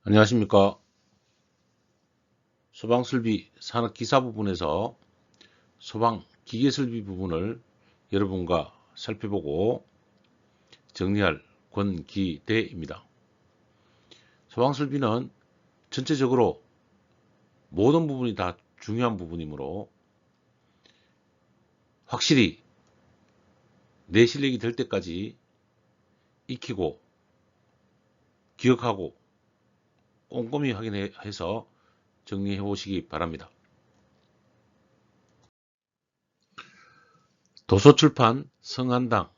안녕하십니까. 소방설비 산업기사 부분에서 소방기계설비 부분을 여러분과 살펴보고 정리할 권기대입니다. 소방설비는 전체적으로 모든 부분이 다 중요한 부분이므로 확실히 내 실력이 될 때까지 익히고 기억하고 꼼꼼히 확인해서 정리해 보시기 바랍니다. 도서출판 성한당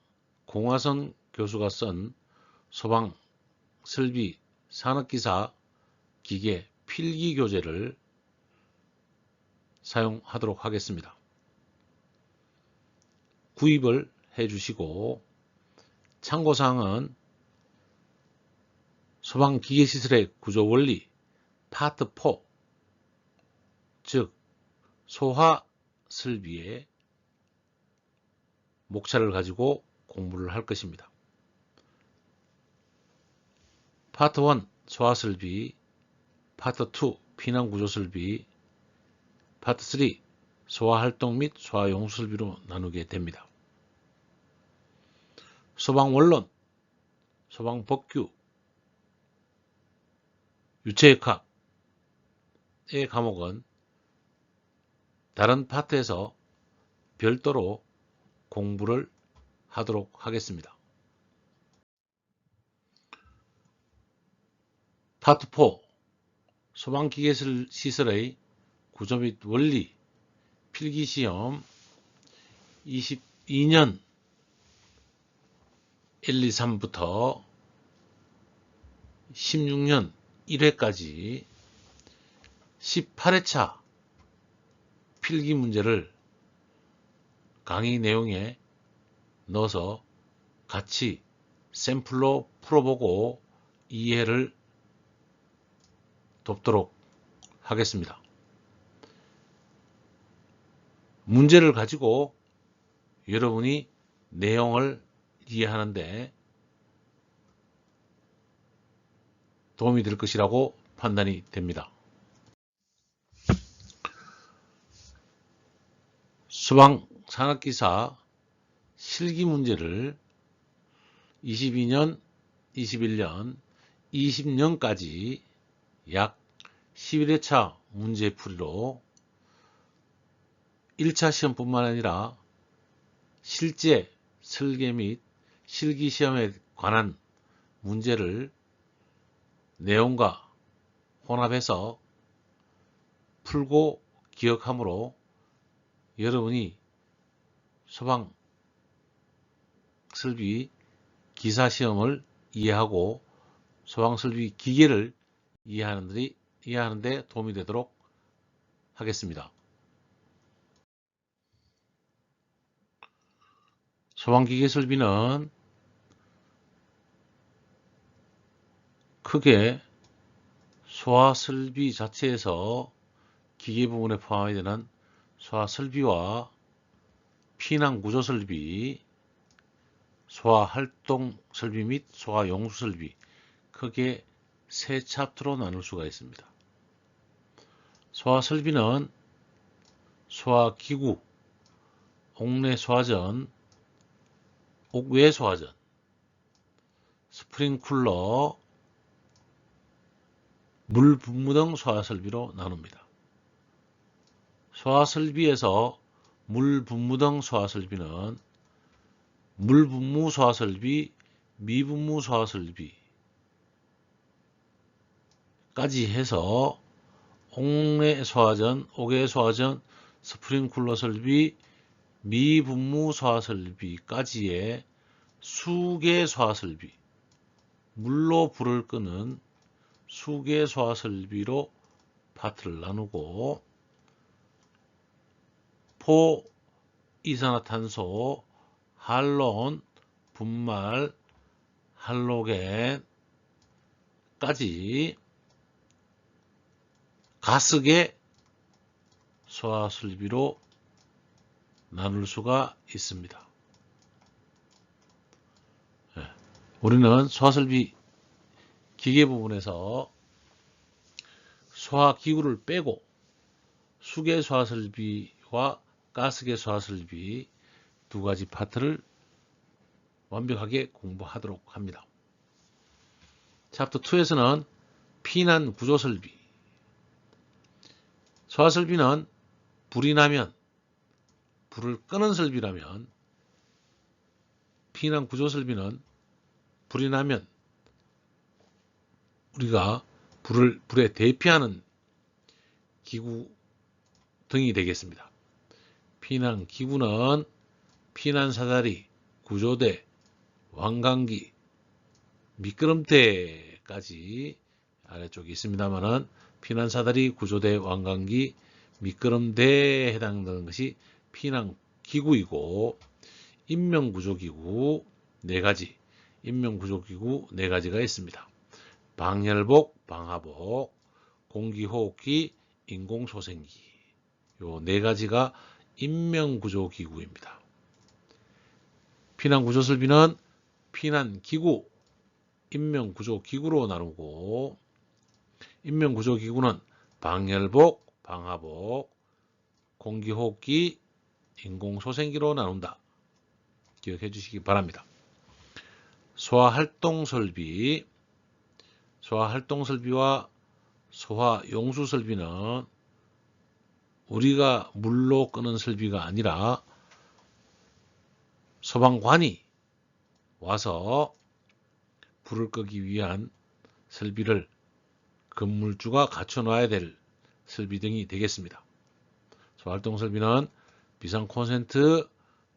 공화선 교수가 쓴 소방설비 산업기사 기계 필기교재를 사용하도록 하겠습니다. 구입을 해주시고 참고사항은 소방기계시설의 구조원리 파트 4, 즉 소화설비의 목차를 가지고 공부를 할 것입니다. 파트 1 소화설비, 파트 2 피난구조설비, 파트 3 소화활동 및 소화용수설비로 나누게 됩니다. 소방원론, 소방법규, 유체역학의 과목은 다른 파트에서 별도로 공부를 하도록 하겠습니다. 파트 4 소방기계시설의 구조 및 원리 필기시험 22년 1, 2, 3부터 16년 1회까지 18회차 필기 문제를 강의 내용에 넣어서 같이 샘플로 풀어보고 이해를 돕도록 하겠습니다. 문제를 가지고 여러분이 내용을 이해하는데 도움이 될 것이라고 판단이 됩니다. 소방산업기사 실기 문제를 22년, 21년, 20년까지 약 11회차 문제풀이로 1차 시험뿐만 아니라 실제 설계 및 실기시험에 관한 문제를 내용과 혼합해서 풀고 기억하므로 여러분이 소방설비 기사시험을 이해하고 소방설비 기계를 이해하는 데 도움이 되도록 하겠습니다. 소방기계설비는 크게 소화설비 자체에서 기계 부분에 포함이 되는 소화설비와 피난구조설비, 소화활동설비 및 소화용수설비 크게 세 차트로 나눌 수가 있습니다. 소화설비는 소화기구, 옥내소화전, 옥외소화전, 스프링쿨러, 물분무 등 소화설비로 나눕니다. 소화설비에서 물분무 등 소화설비는 물분무 소화설비, 미분무 소화설비까지 해서 옥내소화전, 옥외소화전, 스프링쿨러 설비, 미분무 소화설비까지의 수계 소화설비, 물로 불을 끄는 수계 소화설비로 파트를 나누고 포이산화탄소, 할론, 분말, 할로겐까지 가스계 소화설비로 나눌 수가 있습니다. 우리는 소화설비 기계 부분에서 소화기구를 빼고 수계 소화설비와 가스계 소화설비 두 가지 파트를 완벽하게 공부하도록 합니다. 챕터 2에서는 피난 구조 설비. 소화설비는 불이 나면, 불을 끄는 설비라면, 피난 구조 설비는 불이 나면 우리가 불에 대피하는 기구 등이 되겠습니다. 피난 기구는 피난 사다리, 구조대, 왕관기, 미끄럼대까지 아래쪽에 있습니다만은 피난 사다리, 구조대, 왕관기, 미끄럼대에 해당되는 것이 피난 기구이고 인명구조기구 4가지, 인명구조기구 4가지가 있습니다. 방열복, 방화복, 공기호흡기, 인공소생기 요 4가지가 인명구조기구입니다. 피난구조설비는 피난기구, 인명구조기구로 나누고 인명구조기구는 방열복, 방화복, 공기호흡기, 인공소생기로 나눈다. 기억해 주시기 바랍니다. 소화활동설비, 소화활동설비와 소화용수설비는 우리가 물로 끄는 설비가 아니라 소방관이 와서 불을 끄기 위한 설비를 건물주가 갖춰놔야 될 설비 등이 되겠습니다. 소화활동설비는 비상콘센트,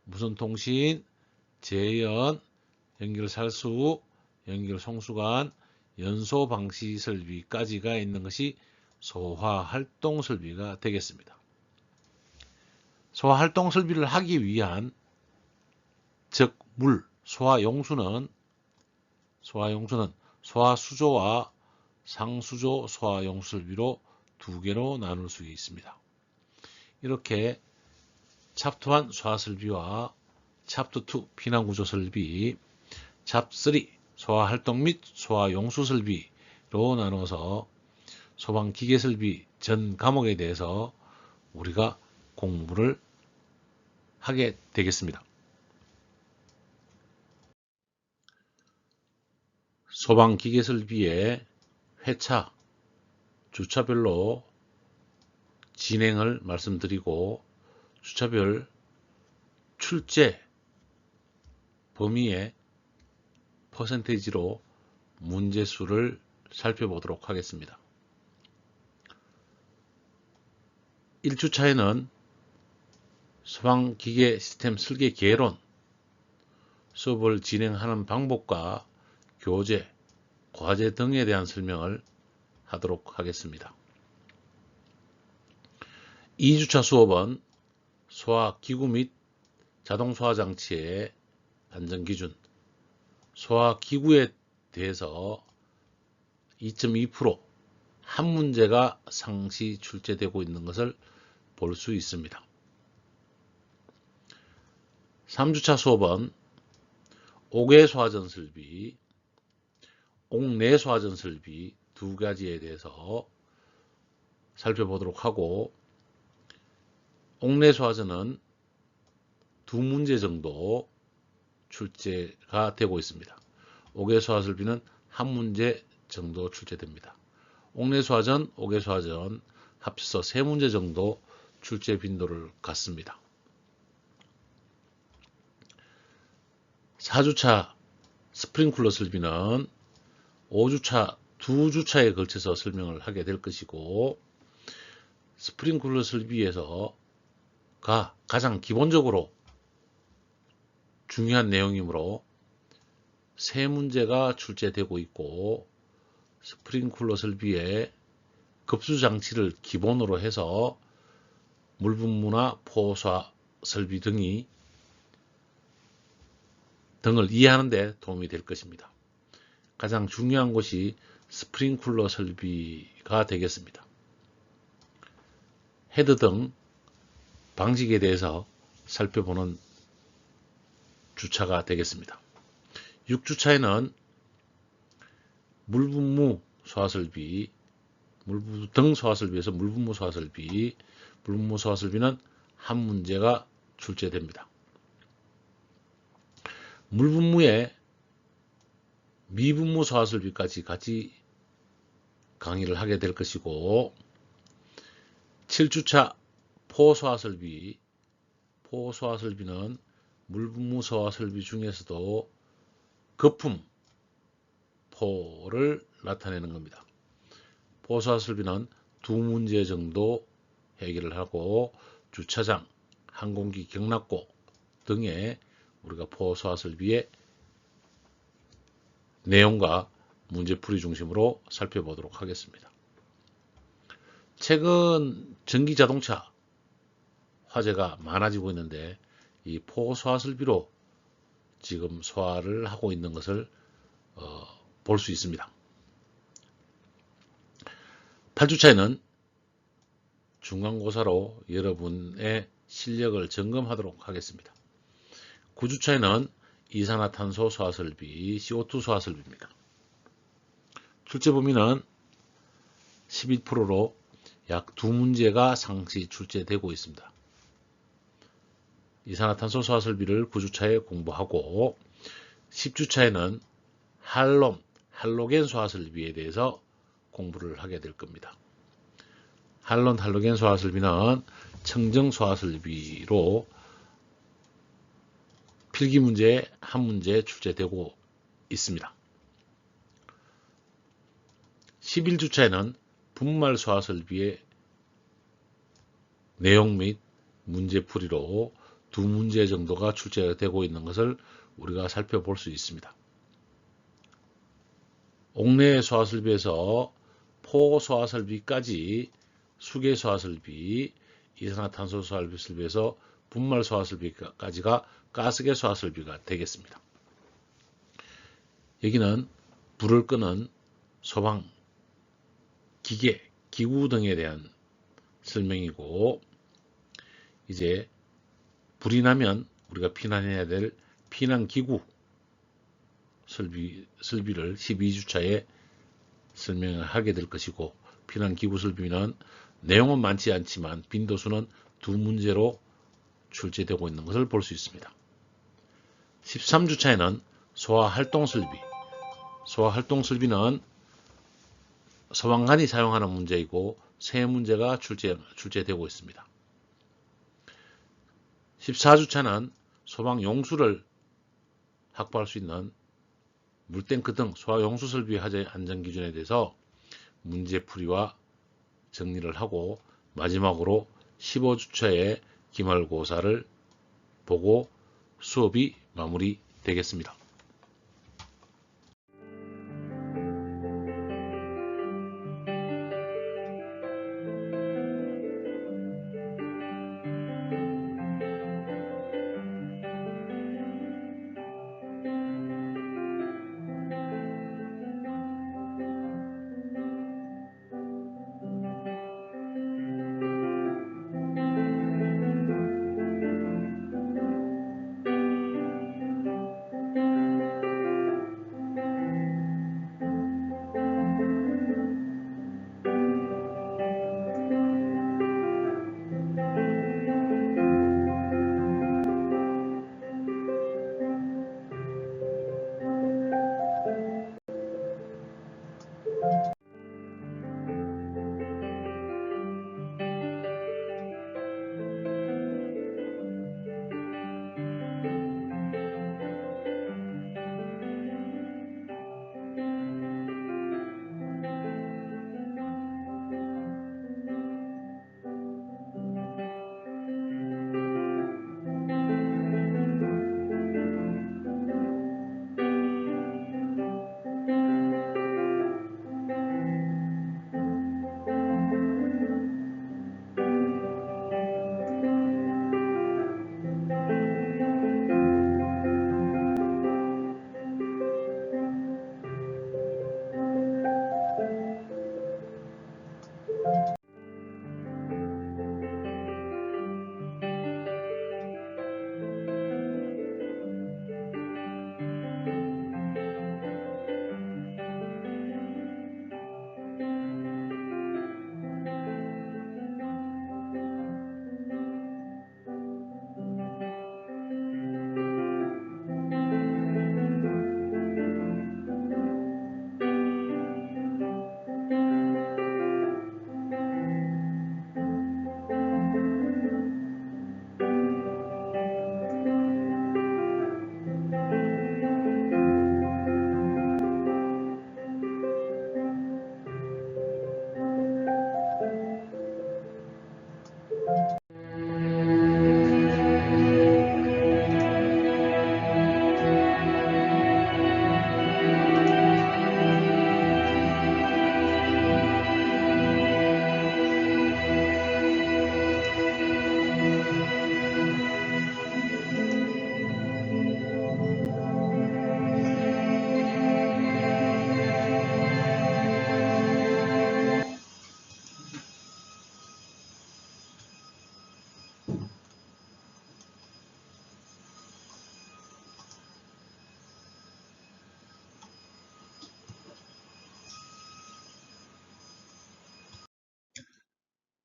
무선통신, 제연, 연결살수, 연결송수관, 연소방시설비까지가 있는 것이 소화활동설비가 되겠습니다. 소화활동설비를 하기 위한 즉 물, 소화용수는 소화수조와 상수조 소화용수설비로 2개로 나눌 수 있습니다. 이렇게 챕터 1 소화설비와 챕터 2 피난구조설비, 챕터 3 소화활동 및 소화용수설비로 나눠서 소방기계설비 전 과목에 대해서 우리가 공부를 하게 되겠습니다. 소방기계설비의 회차, 주차별로 진행을 말씀드리고 주차별 출제 범위의 퍼센테이지로 문제수를 살펴보도록 하겠습니다. 1주차에는 소방기계 시스템 설계 개론, 수업을 진행하는 방법과 교재, 과제 등에 대한 설명을 하도록 하겠습니다. 2주차 수업은 소화기구 및 자동소화장치의 안전기준, 소화기구에 대해서 2.2% 한 문제가 상시 출제되고 있는 것을 볼 수 있습니다. 3주차 수업은 옥외소화전 설비, 옥내소화전 설비 2가지에 대해서 살펴보도록 하고 옥내소화전은 2문제 정도 출제가 되고 있습니다. 옥외소화설비는 1문제 정도 출제됩니다. 옥내소화전, 옥외소화전 합쳐서 3문제 정도 출제 빈도를 갖습니다. 4주차 스프링클러 설비는 5주차, 2주차에 걸쳐서 설명을 하게 될 것이고 스프링클러 설비에서가 가장 기본적으로 중요한 내용이므로 3문제가 출제되고 있고 스프링클러 설비의 급수장치를 기본으로 해서 물분무나 포수화 설비 등을 이해하는 데 도움이 될 것입니다. 가장 중요한 것이 스프링클러 설비가 되겠습니다. 헤드 등 방식에 대해서 살펴보는 주차가 되겠습니다. 6주차에는 물분무 소화설비, 물부 등 소화설비에서 물분무 소화설비, 물분무 소화설비는 한 문제가 출제됩니다. 물분무에 미분무 소화설비까지 같이 강의를 하게 될 것이고, 7주차 포소화설비, 포소화설비는 물분무 소화설비 중에서도 거품 포를 나타내는 겁니다. 포소화설비는 두 문제 정도 해결을 하고, 주차장, 항공기 경락고 등의 우리가 포소화설비의 내용과 문제풀이 중심으로 살펴보도록 하겠습니다. 최근 전기자동차 화재가 많아지고 있는데, 이 포소화설비로 지금 소화를 하고 있는 것을 볼 수 있습니다. 8주차에는 중간고사로 여러분의 실력을 점검하도록 하겠습니다. 9주차에는 이산화탄소 소화설비, CO2 소화설비입니다. 출제 범위는 11%로 약 2문제가 상시 출제되고 있습니다. 이산화탄소 소화설비를 9주차에 공부하고, 10주차에는 할로겐 소화설비에 대해서 공부를 하게 될 겁니다. 할로겐 소화설비는 청정 소화설비로 필기문제에 한 문제 출제되고 있습니다. 11주차에는 분말 소화설비의 내용 및 문제풀이로 2문제 정도가 출제되고 있는 것을 우리가 살펴볼 수 있습니다. 옥내 소화설비에서 포소화설비까지 수계 소화설비, 이산화탄소 소화설비에서 분말 소화설비까지가 가스계 소화설비가 되겠습니다. 여기는 불을 끄는 소방 기계, 기구 등에 대한 설명이고, 이제 불이 나면 우리가 피난해야 될 피난기구 설비를 12주차에 설명을 하게 될 것이고, 피난기구 설비는 내용은 많지 않지만 빈도수는 2문제로 출제되고 있는 것을 볼 수 있습니다. 13주차에는 소화활동설비, 소화활동설비는 소방관이 사용하는 문제이고 3문제가 출제되고 있습니다. 14주차는 소방용수를 확보할 수 있는 물탱크 등 소화용수 설비 화재 안전기준에 대해서 문제풀이와 정리를 하고, 마지막으로 15주차에 기말고사를 보고 수업이 마무리되겠습니다.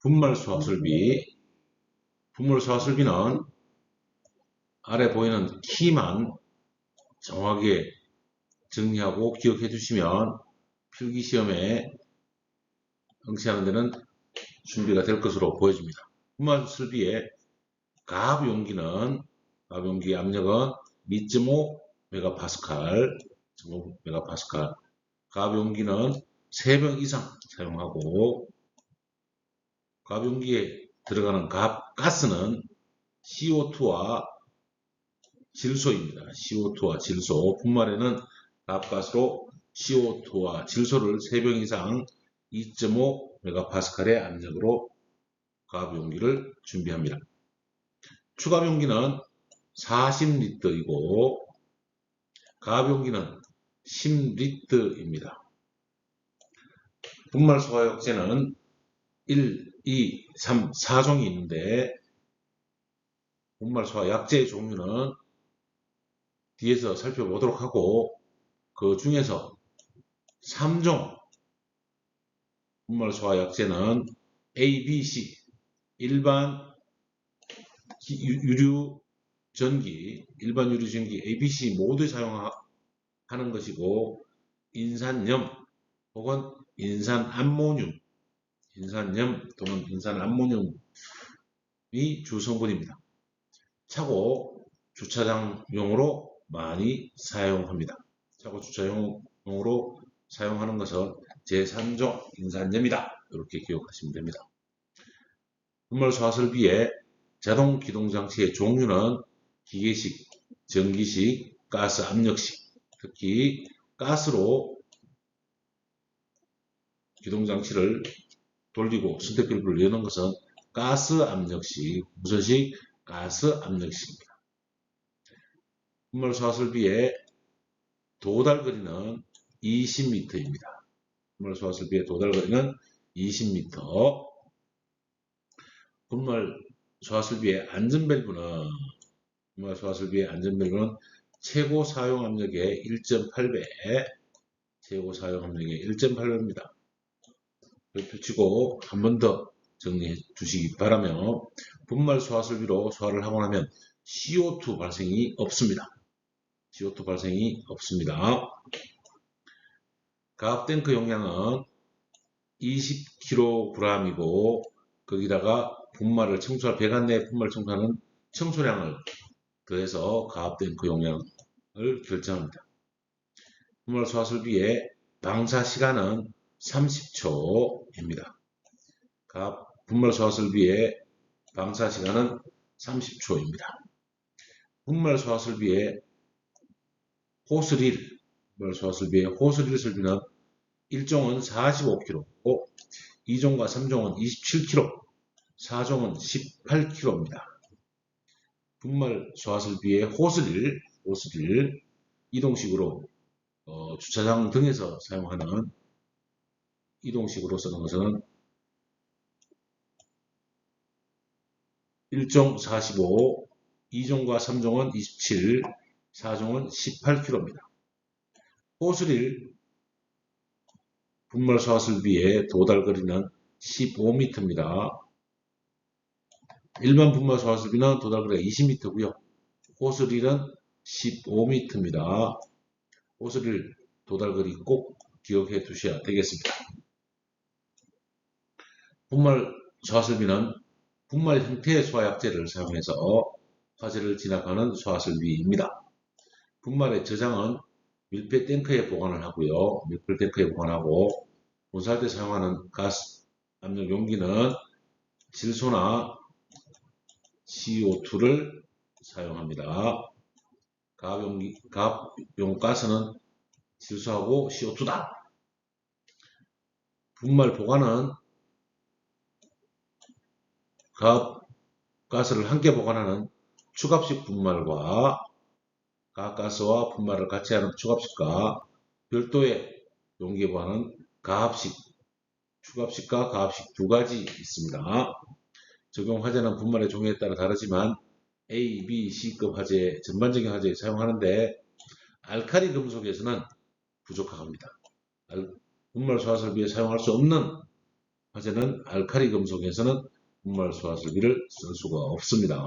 분말 수화설비. 분말 수화설비는 아래 보이는 키만 정확하게 정리하고 기억해 주시면 필기시험에 응시하는 데는 준비가 될 것으로 보여집니다. 분말 설비의 가압 용기는, 가압 용기 압력은 2.5 메가파스칼, 2.5 메가파스칼. 가압 용기는 3병 이상 사용하고, 가압 용기에 들어가는 가압 가스는 CO2와 질소입니다. CO2와 질소. 분말에는 가압 가스로 CO2와 질소를 3병 이상 2.5 메가파스칼의 압력으로 가압 용기를 준비합니다. 추가압 용기는 40리터이고 가압 용기는 10리터입니다. 분말 소화역제는 1, 2, 3, 4종이 있는데 분말 소화약제의 종류는 뒤에서 살펴보도록 하고, 그 중에서 3종 분말 소화약제는 A, B, C, 일반 유류 전기, 일반 유류 전기 A, B, C 모두 사용하는 것이고, 인산염 혹은 인산암모늄, 인산염 또는 인산암모늄이 주성분입니다. 차고 주차장용으로 많이 사용합니다. 차고 주차용으로 사용하는 것은 제3종 인산염이다. 이렇게 기억하시면 됩니다. 분말 소화설비의 자동 기동 장치의 종류는 기계식, 전기식, 가스 압력식. 특히 가스로 기동 장치를 돌리고 선택밸브를 여는 것은 가스 압력식, 무선식 가스 압력식입니다. 분말 소화설비의 도달 거리는 20m입니다. 분말 소화설비의 도달 거리는 20m. 분말 소화설비의 안전밸브는, 분말 소화설비의 안전밸브는 최고 사용 압력의 1.8배, 최고 사용 압력의 1.8배입니다. 펼치고 한 번 더 정리해 주시기 바라며, 분말 소화설비로 소화를 하고 나면 CO2 발생이 없습니다. CO2 발생이 없습니다. 가압탱크 용량은 20kg이고 거기다가 분말을 청소할, 배관 내 분말 청소하는 청소량을 더해서 가압탱크 용량을 결정합니다. 분말 소화설비의 방사 시간은 30초입니다. 분말 소화설비의 방사 시간은 30초입니다. 분말 소화설비의 호스릴, 분말 소화설비의 호스릴 설비는 1종은 45kg, 2종과 3종은 27kg, 4종은 18kg입니다. 분말 소화설비의 호스릴 이동식으로 주차장 등에서 사용하는 이동식으로 쓰는 것은 1종 45, 2종과 3종은 27, 4종은 18kg입니다. 호스릴 분말 소화설비의 도달 거리는 15m입니다. 일반 분말 소화설비는 도달 거리가 20m고요. 호스릴은 15m입니다. 호스릴 도달 거리 꼭 기억해 두셔야 되겠습니다. 분말 소화설비는 분말 형태의 소화약제를 사용해서 화재를 진압하는 소화설비입니다. 분말의 저장은 밀폐 탱크에 보관을 하고요. 밀폐 탱크에 보관하고, 분사할 때 사용하는 가스 압력 용기는 질소나 CO2를 사용합니다. 가압용 가스는 질소하고 CO2다. 분말 보관은 가압 가스를 함께 보관하는 추갑식 분말과 가압가스와 분말을 같이 하는 추갑식과 별도의 용기에 보관하는 가압식, 추갑식과 가압식 두 가지 있습니다. 적용 화재는 분말의 종류에 따라 다르지만 A, B, C급 화재, 전반적인 화재에 사용하는데 알칼리 금속에서는 부족합니다. 분말 소화설비에 사용할 수 없는 화재는 알칼리 금속에서는 분말 소화설비를 쓸 수가 없습니다.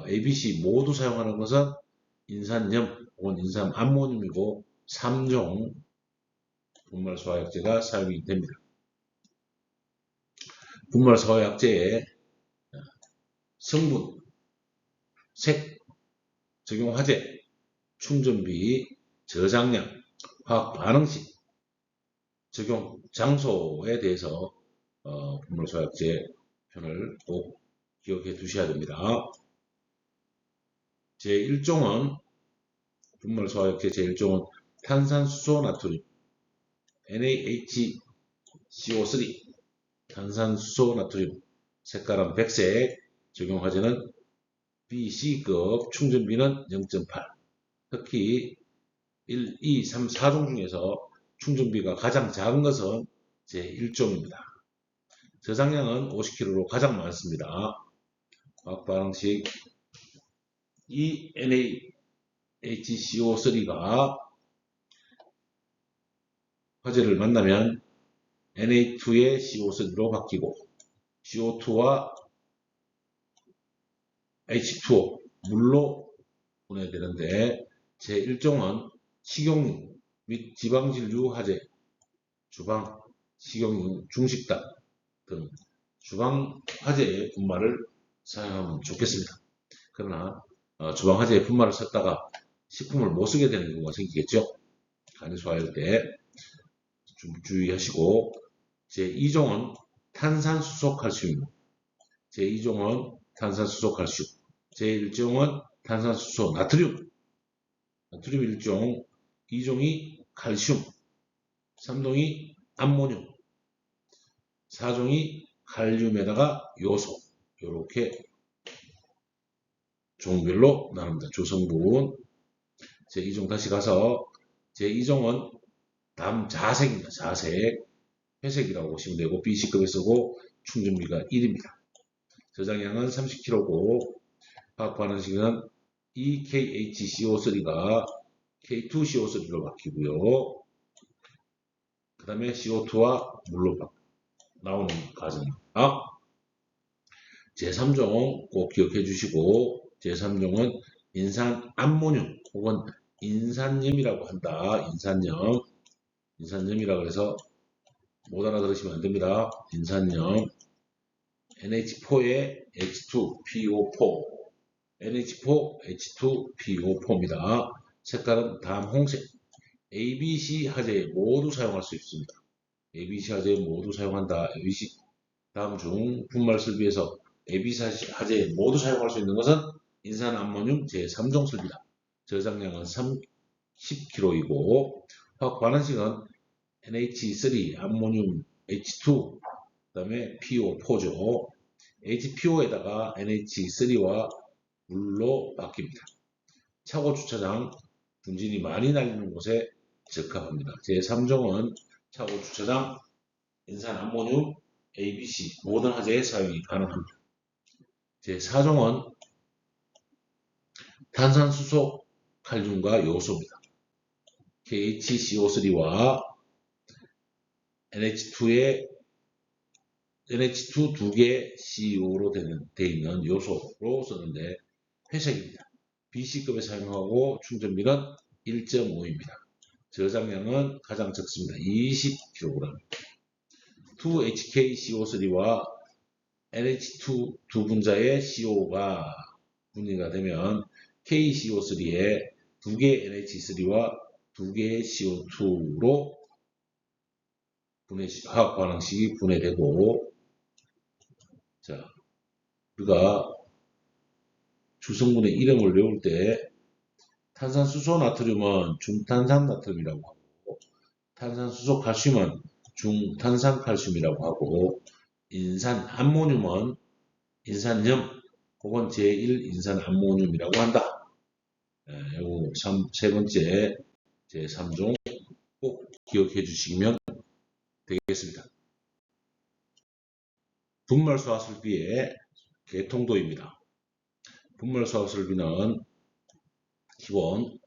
ABC 모두 사용하는 것은 인산염 혹은 인산암모늄이고 3종 분말 소화약제가 사용이 됩니다. 분말 소화약제의 성분, 색, 적용 화재, 충전비, 저장량, 화학 반응식, 적용 장소에 대해서 분말 소화약제 편을 꼭 기억해 두셔야 됩니다. 제1종은 분말 소화약제 제1종은 탄산수소 나트륨 NaHCO3 탄산수소 나트륨 색깔은 백색 적용 화재는 BC급 충전비는 0.8 특히 1, 2, 3, 4종 중에서 충전비가 가장 작은 것은 제1종입니다. 저장량은 50kg로 가장 많습니다. 화학 반응식 이 NaHCO3가 화재를 만나면 Na2의 CO3로 바뀌고 CO2와 H2O 물로 분해되는데 제1종은 식용유 및 지방진류 화재, 주방, 식용유, 중식당 등 주방 화재의 분말을 사용하면 좋겠습니다. 그러나 주방 화재의 분말을 썼다가 식품을 못 쓰게 되는 경우가 생기겠죠. 간이 소화할 때 좀 주의하시고 제2종은 탄산수소 칼슘 제2종은 탄산수소 칼슘 제1종은 탄산수소 나트륨 1종 2종이 칼슘 3종이 암모늄 4종이 칼륨에다가 요소 이렇게 종별로 나눕니다. 주성분 제2종 다시 가서 제2종은 담자색입니다. 자색 회색이라고 보시면 되고 BC급에 쓰고 충전비가 1입니다. 저장량은 30kg고 화학 반응식은 EKHCO3가 K2CO3로 바뀌고요. 그 다음에 CO2와 물로 나오는 과정입니다. 제3종 꼭 기억해 주시고 제3종은 인산암모늄 혹은 인산염이라고 한다. 인산염이라고 해서 못 알아들으시면 안 됩니다. 인산염 NH4에 H2PO4 NH4 H2PO4입니다. 색깔은 담홍색 ABC 화재에 모두 사용할 수 있습니다. ABC 화재에 모두 사용한다. ABC 다음 중 분말 설비에서 ABC 화재에 모두 사용할 수 있는 것은 인산암모늄 제3종 설비다. 저장량은 30kg이고 화학 반응식은 NH3 암모늄 H2 그 다음에 PO4죠. HPO에다가 NH3와 물로 바뀝니다. 차고 주차장 분진이 많이 날리는 곳에 적합합니다. 제3종은 차고 주차장 인산암모늄 ABC 모든 화재에 사용이 가능합니다. 제4종은 탄산수소 칼륨과 요소입니다. KHCO3와 NH2의 NH2 2개 CO로 되어 있는 요소로 쓰는데 회색입니다. BC급에 사용하고 충전비는 1.5입니다. 저장량은 가장 적습니다. 20kg. 2HKCO3와 NH2 두 분자의 CO가 분리가 되면 KCO3에 2개 NH3와 2개의 CO2로 화학 반응식이 분해되고 자, 우리가 주성분의 이름을 외울 때 탄산수소 나트륨은 중탄산 나트륨이라고 하고 탄산수소 칼슘은 중탄산 칼슘이라고 하고 인산암모늄은 인산염 혹은 제1인산암모늄이라고 한다. 요거 세 번째 제3종 꼭 기억해 주시면 되겠습니다. 분말소화설비의 개통도입니다. 분말소화설비는 기본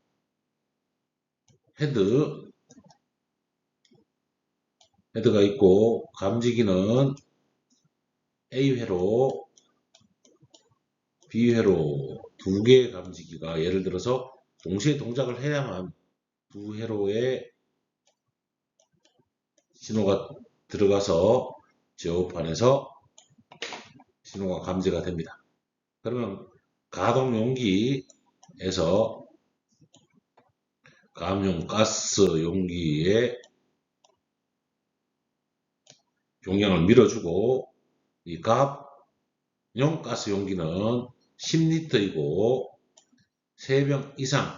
헤드 헤드가 있고 감지기는 A회로, B회로 두 개의 감지기가 예를 들어서 동시에 동작을 해야만 두 회로의 신호가 들어가서 제어판에서 신호가 감지가 됩니다. 그러면 가동 용기에서 가압용 가스 용기에 용량을 밀어주고 이 가압용 가스 용기는 10리터이고 3병 이상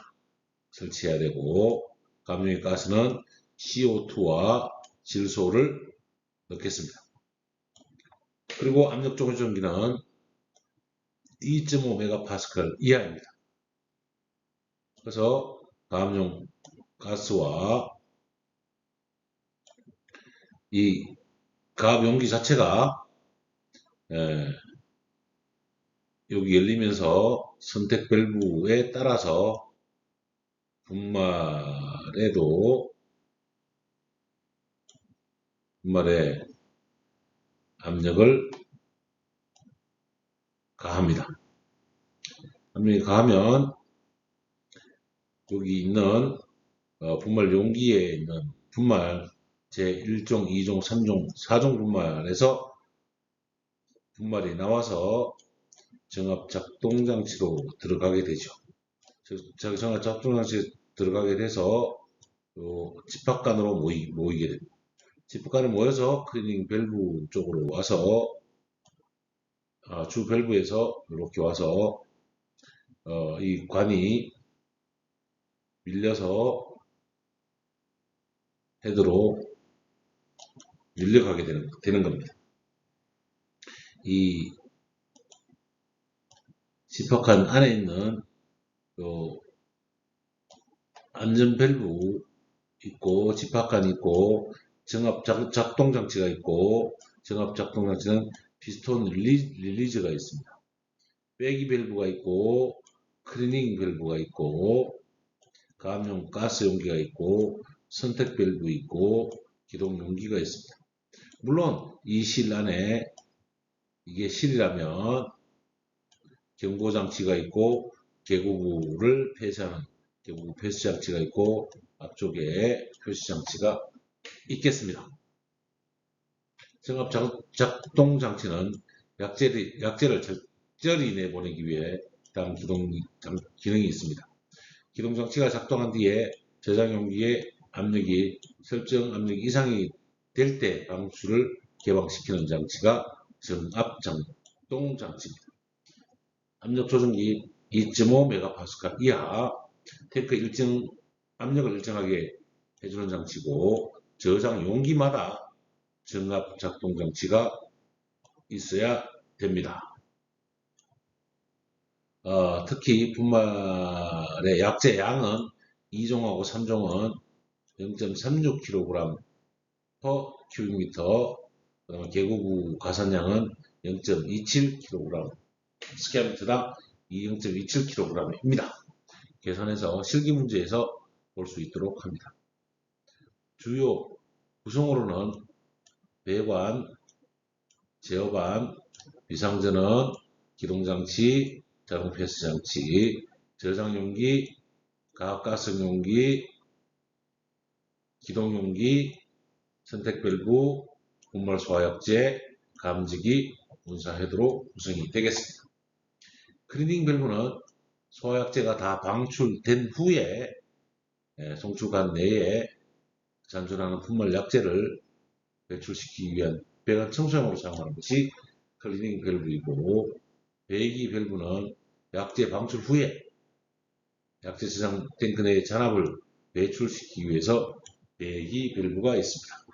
설치해야 되고 가압용 가스는 CO2와 질소를 넣겠습니다. 그리고 압력 조절전기는 2.5MPa 이하입니다. 그래서 가압용 가스와 이 가압 용기 자체가 여기 열리면서 선택 밸브에 따라서 분말에 압력을 가합니다. 압력이 가하면 여기 있는 분말 용기에 있는 분말 제1종, 2종, 3종, 4종 분말에서 분말이 나와서 정압 작동장치로 들어가게 되죠. 정압 작동장치에 들어가게 돼서 집합관으로 모이게 됩니다. 집합관에 모여서 클리닝 밸브 쪽으로 와서 주 밸브에서 이렇게 와서 이 관이 밀려서 헤드로 밀려가게 되는 겁니다. 이 집합관 안에 있는 안전 밸브 있고 집합관이 있고 정압 작동장치가 있고 정압 작동장치는 피스톤 릴리즈가 있습니다. 빼기 밸브가 있고 클리닝 밸브가 있고 가압용 가스 용기가 있고 선택 밸브 있고 기동 용기가 있습니다. 물론 이 실 안에 이게 실이라면 경고장치가 있고 계고구를 폐쇄하는 계고구 폐쇄장치가 있고 앞쪽에 표시장치가 있겠습니다. 정압 작동장치는 약재를 적절히 내보내기 위해 다음 기능이 있습니다. 기동장치가 작동한 뒤에 저장용기의 압력이 설정 압력 이상이 될 때 방출을 개방시키는 장치가 정압 작동장치입니다. 압력 조정기 2.5MPa 이하 탱크 압력을 일정하게 해주는 장치고 저장 용기마다 정압 작동 장치가 있어야 됩니다. 특히 분말의 약재 양은 2종하고 3종은 0.36kg per cubic meter, 계고구 가산량은 0.27kg, 스퀘어미터당 0.27kg입니다. 계산해서 실기 문제에서 볼 수 있도록 합니다. 주요 구성으로는 배관, 제어반, 비상전원, 기동장치, 자동패스장치, 저장용기, 가압가스용기, 기동용기, 선택밸브, 분말 소화약재, 감지기, 분사헤드로 구성이 되겠습니다. 클리닝 밸브는 소화약재가 다 방출된 후에 송출관 내에 잔존하는 분말 약재를 배출시키기 위한 배관 청소용으로 사용하는 것이 클리닝 밸브이고, 배기 밸브는 약재 방출 후에 약재 저장 탱크 내의 잔압을 배출시키기 위해서 배기 밸브가 있습니다.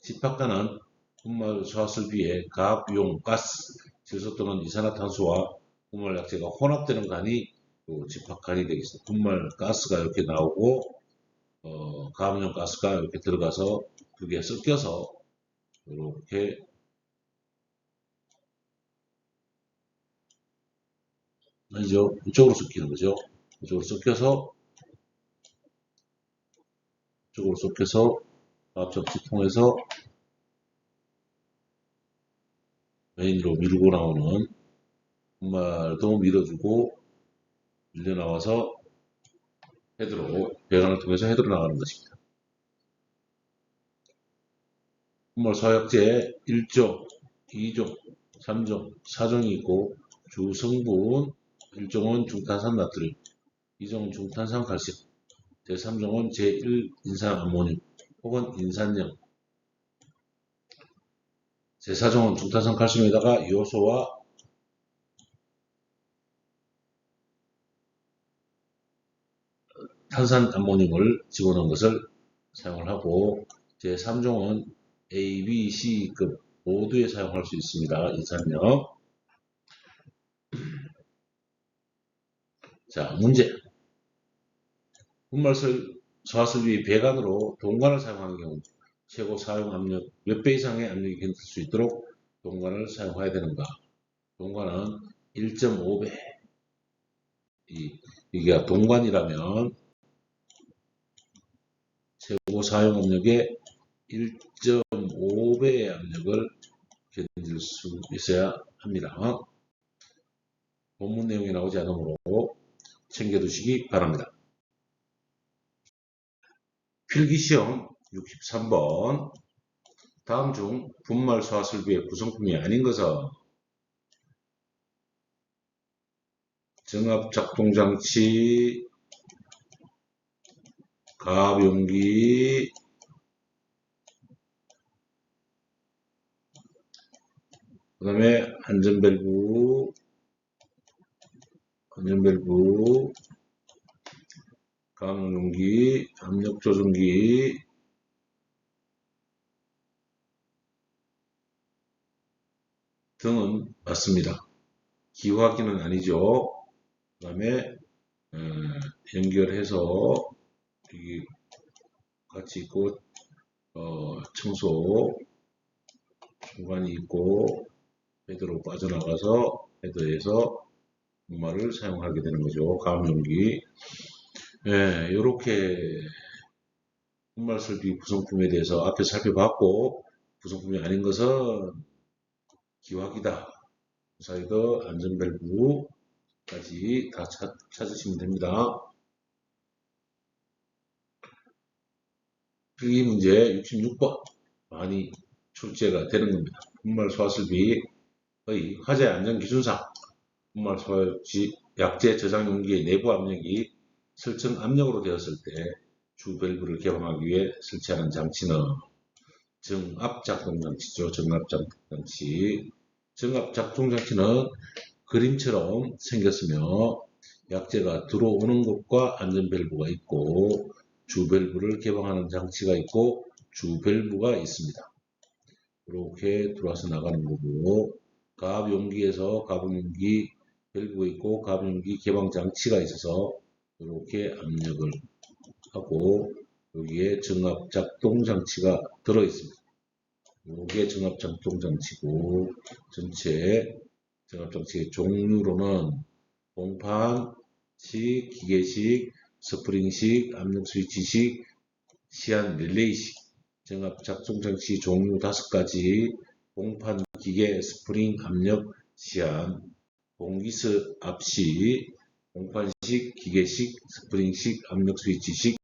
집합관은 분말 소화설비에 가압용 가스, 질소 또는 이산화탄소와 분말 약재가 혼합되는 관이 집합관이 되겠습니다. 분말 가스가 이렇게 나오고 가압용 가스가 이렇게 들어가서 그게 섞여서 이렇게 아니죠. 이쪽으로 섞이는 거죠. 이쪽으로 섞여서 가압장치 통해서 메인으로 밀고 나오는 분말도 밀어주고 밀려나와서 헤드로 배관을 통해서 헤드로 나가는 것입니다. 분말 소화약제 1종, 2종, 3종, 4종이 있고 주 성분 1종은 중탄산 나트륨, 2종은 중탄산 칼슘, 제3종은 제1인산 암모늄 혹은 인산염, 제4종은 중탄산 칼슘에다가 요소와 탄산 암모늄을 집어넣은 것을 사용을 하고 제3종은 A, B, C급 모두에 사용할 수 있습니다. 인산염. 자, 문제. 분말 소화설비 배관으로 동관을 사용하는 경우 최고 사용 압력 몇 배 이상의 압력이 견딜 수 있도록 동관을 사용해야 되는가? 동관은 1.5배. 이게 동관이라면 최고 사용 압력의 1.5배의 압력을 견딜 수 있어야 합니다. 본문 내용이 나오지 않으므로 챙겨두시기 바랍니다. 필기시험 63번. 다음 중 분말 소화설비의 구성품이 아닌 것은 정압작동장치, 가압용기, 그 다음에 안전밸브, 가압용기, 압력조정기, 등은 맞습니다. 기화기는 아니죠. 그 다음에 연결해서 여기 같이 있고 청소 중간이 있고 헤드로 빠져나가서 헤드에서 분말을 사용하게 되는 거죠. 가압용기. 이렇게 분말 설비 구성품에 대해서 앞에 살펴봤고 구성품이 아닌 것은 기화기다. 사이드 안전밸브까지 다 찾으시면 됩니다. 필기 문제 66번 많이 출제가 되는 겁니다. 분말 소화설비의 화재 안전 기준상 분말 소화지 약재 저장 용기의 내부 압력이 설정 압력으로 되었을 때 주 밸브를 개방하기 위해 설치하는 장치는 정압작동장치죠. 정압작동장치. 정압작동장치는 그림처럼 생겼으며 약재가 들어오는 곳과 안전밸브가 있고 주 밸브를 개방하는 장치가 있고 주 밸브가 있습니다. 이렇게 들어와서 나가는 거고 가압용기에서 가압용기 밸브가 있고 가압용기 개방 장치가 있어서 이렇게 압력을 하고 여기에 정압작동장치가 들어 있습니다. 이게 정압작동장치고 전체 정압장치의 종류로는 공판식, 기계식, 스프링식, 압력 스위치식, 시한 릴레이식 정압작동장치 종류 5가지 공판, 기계, 스프링, 압력, 시한, 공기스 압시, 공판식, 기계식, 스프링식, 압력 스위치식,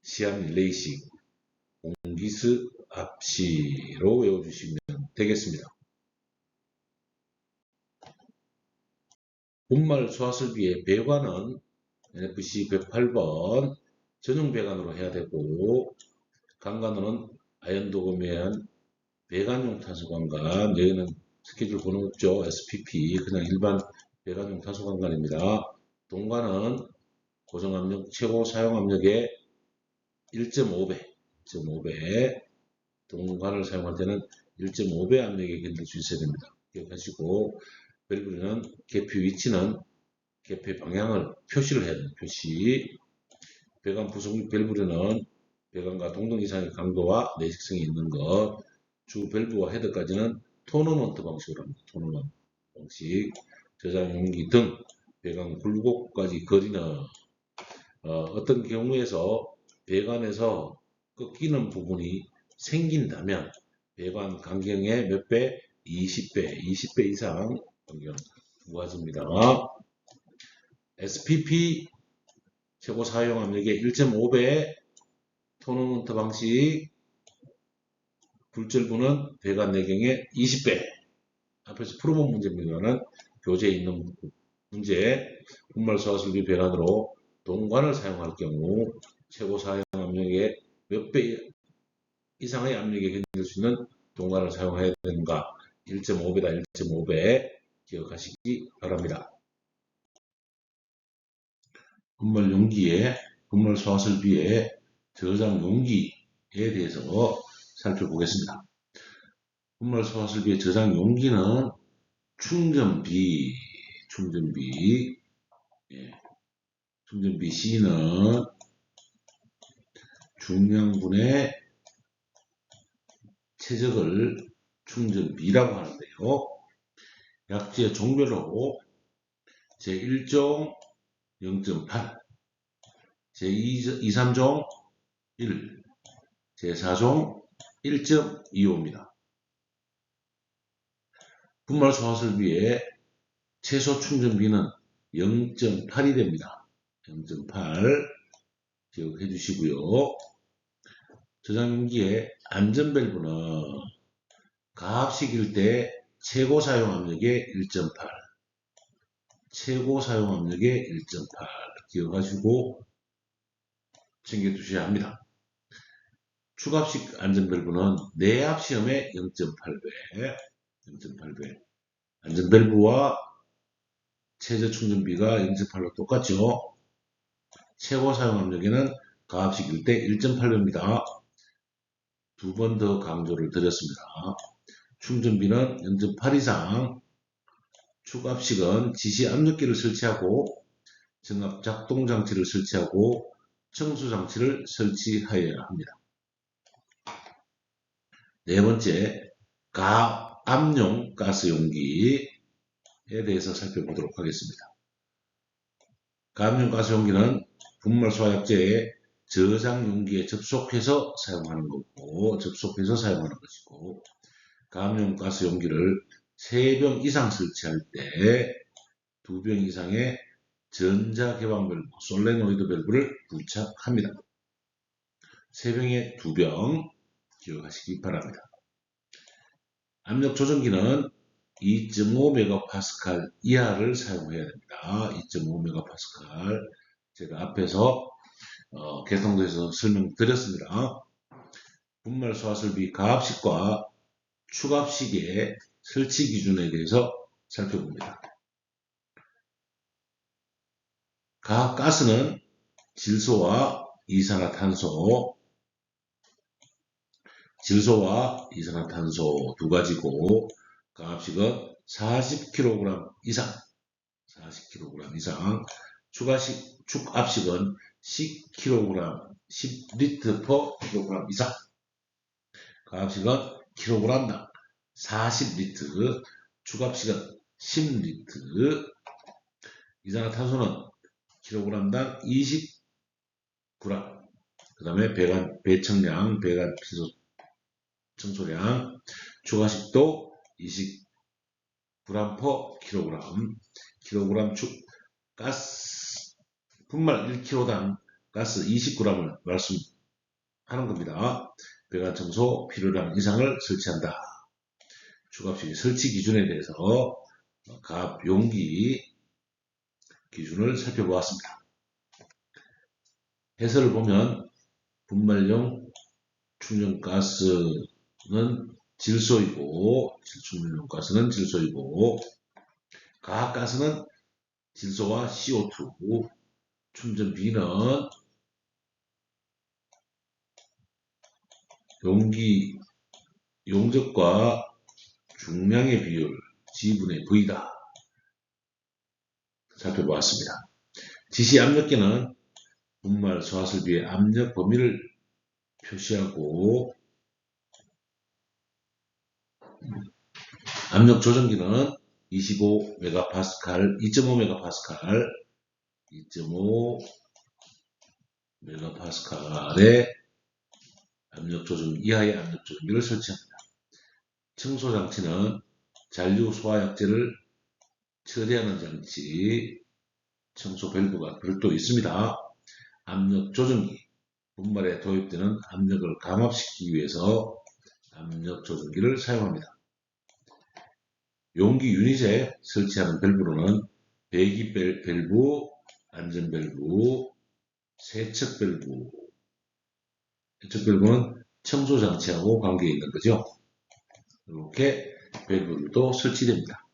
시한 릴레이식, 공기스 압시로 외워주시면 되겠습니다. 분말 소화설비의 배관은 NFC 108번 전용 배관으로 해야 되고 관관은 아연도금한 배관용 탄소관관, 여기는 스케줄 번호 없죠. SPP 그냥 일반 배관용 탄소관관입니다. 동관은 고정압력 최고 사용압력의 1.5배 동관을 사용할 때는 1.5배 압력에 견딜 수 있어야 됩니다. 기억하시고 밸브는 개폐 위치는 개폐 방향을 표시를 해야 됩니다. 표시. 배관 부속 밸브는 배관과 동등 이상의 강도와 내식성이 있는 것. 주 밸브와 헤드까지는 토너먼트 방식으로 합니다. 토너먼트 방식. 저장 용기 등 배관 굴곡까지 거리는 어떤 경우에서 배관에서 꺾이는 부분이 생긴다면 배관 간격의 몇 배? 20배 이상 변경 두 가지입니다. SPP 최고 사용 압력의 1.5배 토너먼트 방식 굴절부는 배관 내경의 20배. 앞에서 풀어본 문제입니다만 교재에 있는 문제 분말 소화설비 배관으로 동관을 사용할 경우 최고 사용 압력의 몇 배 이상의 압력에 견딜 수 있는 동관을 사용해야 되는가. 1.5배다 1.5배 기억하시기 바랍니다. 분말 용기의 분말 소화설비의 저장 용기에 대해서 살펴보겠습니다. 분말 소화설비의 저장 용기는 충전비 C는 중량분의 최적을 충전비라고 하는데요. 약재 종별로 제1종 0.8, 제2, 3종 1, 제4종 1.25입니다. 분말 소화설비의 최소 충전비는 0.8이 됩니다. 0.8 기억해 주시고요. 저장용기의 안전밸브는 가압식일 때 최고 사용 압력의 1.8, 최고 사용 압력의 1.8 기억하시고 챙겨두셔야 합니다. 축압식 안전밸브는 내압 시험의 0.8배, 안전밸브와 최저 충전비가 0.8로 똑같죠. 최고 사용 압력에는 가압식일 때 1.8배입니다. 두 번 더 강조를 드렸습니다. 충전비는 0.8 이상, 축압식은 지시 압력기를 설치하고 정압 작동 장치를 설치하고 청소 장치를 설치하여야 합니다. 네 번째, 가압용 가스 용기에 대해서 살펴보도록 하겠습니다. 가압용 가스 용기는 분말 소화약재의 저장 용기에 접속해서 사용하는 것이고, 가압용 가스 용기를 3병 이상 설치할 때 2병 이상의 전자 개방 밸브, 솔레노이드 밸브를 부착합니다. 3병에 2병 기억하시기 바랍니다. 압력 조정기는 2.5MPa 이하를 사용해야 됩니다. 2.5MPa 제가 앞에서 개통도에서 설명드렸습니다. 분말 소화설비 가압식과 축압식의 설치 기준에 대해서 살펴봅니다. 가압가스는 질소와 이산화탄소 두 가지고, 가압식은 40kg 이상, 축압식은 10kg, 10L/kg 이상, 가압식은 kg당 40L, 축압식은 10L, 이산화탄소는 kg당 20g, 그 다음에 배청량, 배관 필수 청소량, 축압식도 20g/kg, 가스, 분말 1kg당 가스 20g을 말씀하는 겁니다. 배관 청소 필요량 이상을 설치한다. 축압식의 설치 기준에 대해서 가압 용기 기준을 살펴보았습니다. 해설을 보면 분말용 충전가스는 질소이고, 충전용 가스는 질소이고, 가압가스는 질소와 CO2, 충전비는 용기 용적과 중량의 비율 G분의 V다. 살펴보았습니다. 지시 압력계는 분말 소화설비의 압력 범위를 표시하고, 압력 조정기는 25MPa, 2.5MPa의 압력 조정 이하의 압력 조정기를 설치합니다. 청소 장치는 잔류 소화약제를 처리하는 장치, 청소 밸브가 별도 있습니다. 압력 조정기, 분말에 도입되는 압력을 감압시키기 위해서 압력 조정기를 사용합니다. 용기 유닛에 설치하는 밸브로는 배기 밸브, 안전 밸브, 세척 밸브, 세척 밸브는 청소 장치하고 관계 있는 거죠. 이렇게 밸브들도 설치됩니다.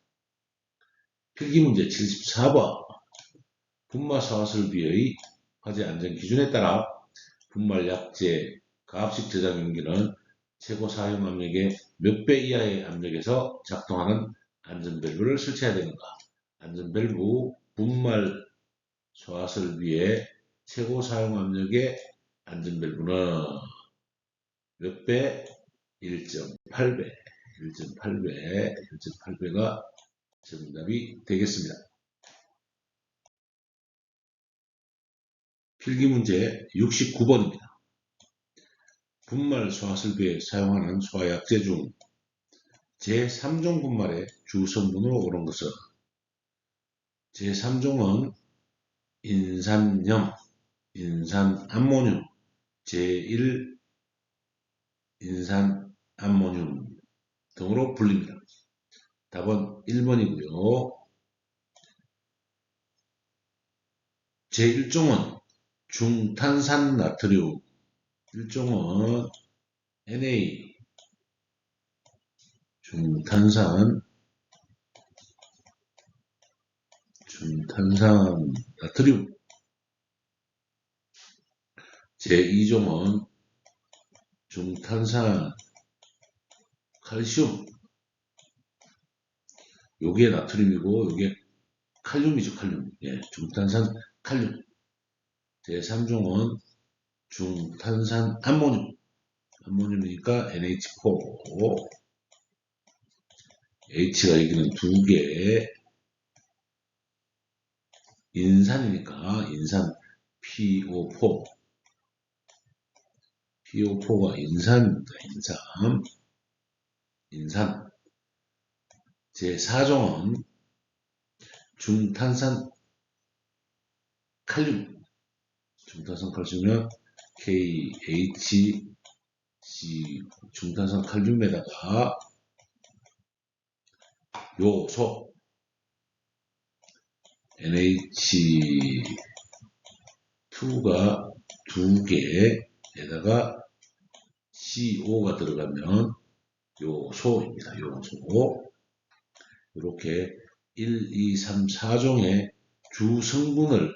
필기문제 74번 분말 사화설비의 화재 안전 기준에 따라 분말 약재 가압식 저장 용기는 최고 사용 압력의 몇 배 이하의 압력에서 작동하는 안전 밸브를 설치해야 되는가? 안전 밸브 분말 소화설비의 최고 사용 압력의 안전 밸브는 몇 배? 1.8배. 1.8배가 정답이 되겠습니다. 필기문제 69번입니다. 분말 소화설비에 사용하는 소화약제 중 제3종 분말의 주성분으로 오른 것은 제3종은 인산염, 인산암모늄, 제1 인산암모늄 등으로 불립니다. 답은 1번이고요. 제1종은 중탄산나트륨, 1종은 Na, 중탄산나트륨, 제2종은 중탄산 칼슘, 요게 나트륨이고 요게 칼륨이죠. 칼륨. 예, 중탄산 칼륨. 제3종은 중탄산 암모늄, 암모늄이니까 NH4, H가 여기는 2개, 인산이니까 인산 PO4, PO4가 인산입니다. 인산. 제4종은 중탄산 칼륨, 중탄산 칼슘은 KHC, 중탄산 칼륨에다가 요소 NH2가 2개에다가 CO가 들어가면 요소입니다. 요소. 이렇게 1, 2, 3, 4종의 주성분을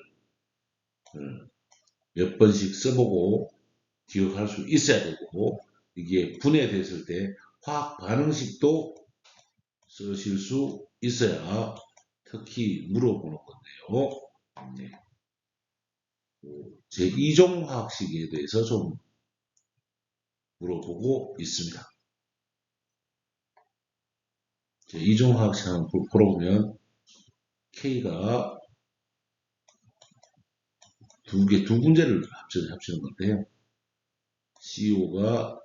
몇 번씩 써보고 기억할 수 있어야 되고, 이게 분해됐을 때 화학 반응식도 쓰실 수 있어야 특히 물어보는 건데요. 네. 제2종 화학식에 대해서 좀 물어보고 있습니다. 제2종 화학식 한번 풀어보면 K가 두 분자를 합치는 건데요. CO가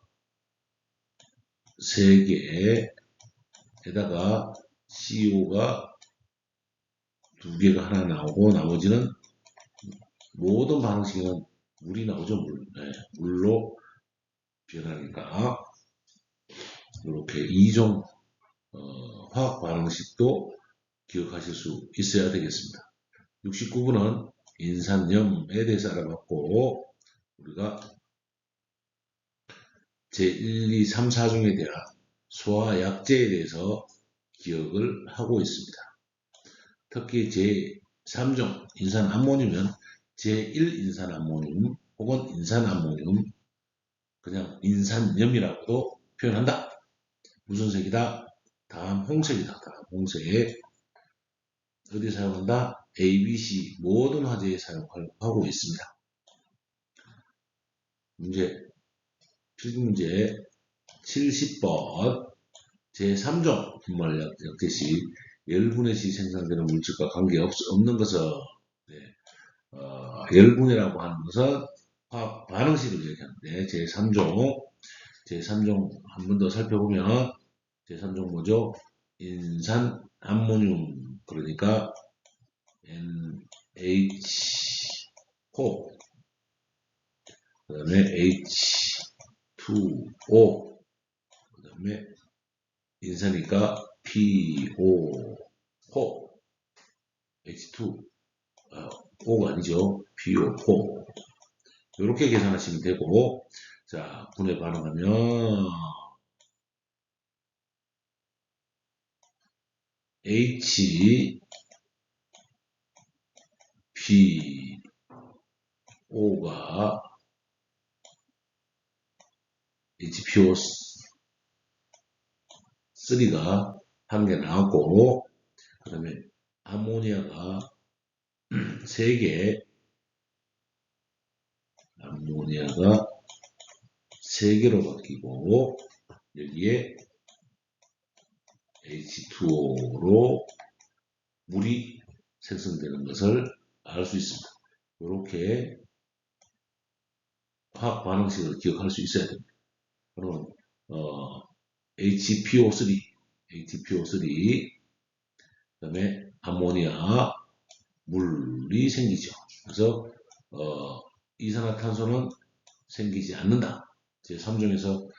3개에다가 CO가 2개가 하나 나오고 나머지는 모든 방식은 물이 나오죠. 물로 변하니까 이렇게 2종 화학 반응식도 기억하실 수 있어야 되겠습니다. 69번은 인산염에 대해서 알아봤고, 우리가 제1, 2, 3, 4종에 대한 소화약제에 대해서 기억을 하고 있습니다. 특히 제3종 인산암모늄은 제1 인산암모늄 혹은 인산암모늄, 그냥 인산염이라고도 표현한다. 무슨 색이다? 담홍색이다. 담홍색. 어디 사용한다? ABC 모든 화재에 사용하고 있습니다. 필기문제 70번 제3종 분말 약제 시 열분해 시 생산되는 물질과 관계없는 것은 열분해라고 하는 것은 화학 반응식을 얘기하는데 제3종 한 번 더 살펴보면 제3종 뭐죠? 인산 암모늄, 그러니까 NH4, 그 다음에 H2O, 그 다음에 인산이니까 PO4, H2, O가 아니죠. PO4. 이렇게 계산하시면 되고, 자, 분해 반응하면, HPO가, HPO3가 한 개 나왔고, 그 다음에 아모니아가 3개, 암모니아가 3개로 바뀌고, 여기에 H2O로 물이 생성되는 것을 알 수 있습니다. 이렇게 화학 반응식을 기억할 수 있어야 됩니다. 그러면 HPO3, 그 다음에 암모니아, 물이 생기죠. 그래서 이산화탄소는 생기지 않는다. 제3종에서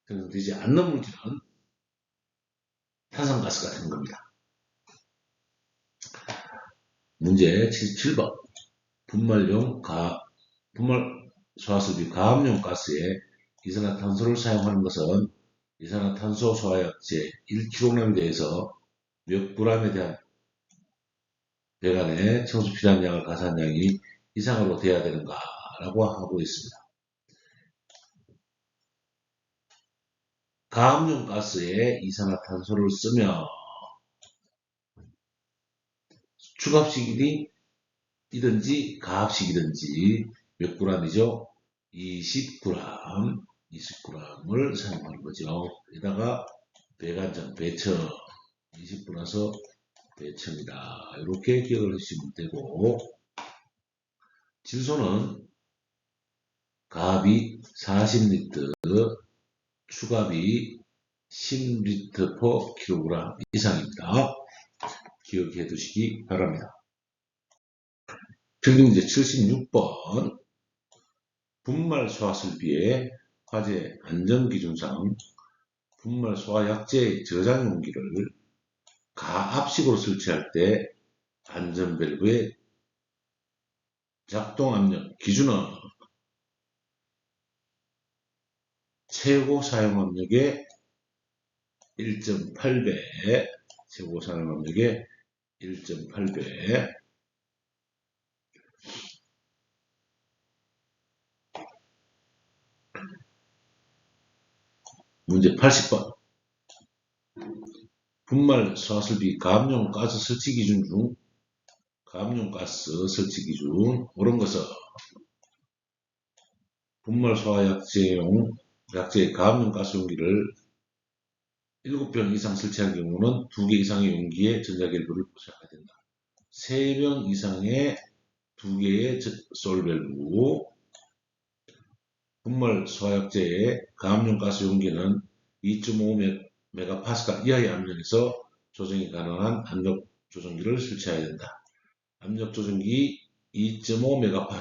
생성되지 않는 물질은 탄산가스가 되는 겁니다. 문제 77번. 분말 소화설비 가압용 가스에 이산화탄소를 사용하는 것은 이산화탄소 소화약제 1kg에 대해서 몇 g에 대한 배관에 청소 필요한 양을 가사한 양이 이상으로 돼야 되는가 라고 하고 있습니다. 가압용 가스에 이산화탄소를 쓰면 주갑식이든지 가압식이든지 몇 g이죠? 20g을 사용하는 거죠. 여기다가 배관장, 배청 20g에서 배청이다. 이렇게 기억을 하시면 되고, 질소는 가압이 40리터, 추가압이 10리터 per kg 이상입니다. 기억해 두시기 바랍니다. 필기문제 76번. 분말 소화설비의 화재 안전기준상 분말 소화약제의 저장 용기를 가압식으로 설치할 때 안전밸브의 작동 압력 기준은 최고 사용 압력의 1.8배, 최고 사용 압력의 1.8배. 문제 80번. 분말 소화설비 가압용 가스 설치 기준 중 가압용 가스 설치 기준 옳은 것은 분말 소화약제의 가압용 가스 용기를 7병 이상 설치할 경우는 2개 이상의 용기에 전자밸브를 부착해야 된다. 3병 이상의 2개의 솔밸브. 분말 소화약제의 가압용 가스 용기는 2.5MPa 이하의 압력에서 조정이 가능한 압력 조정기를 설치해야 된다. 압력 조정기 2.5MPa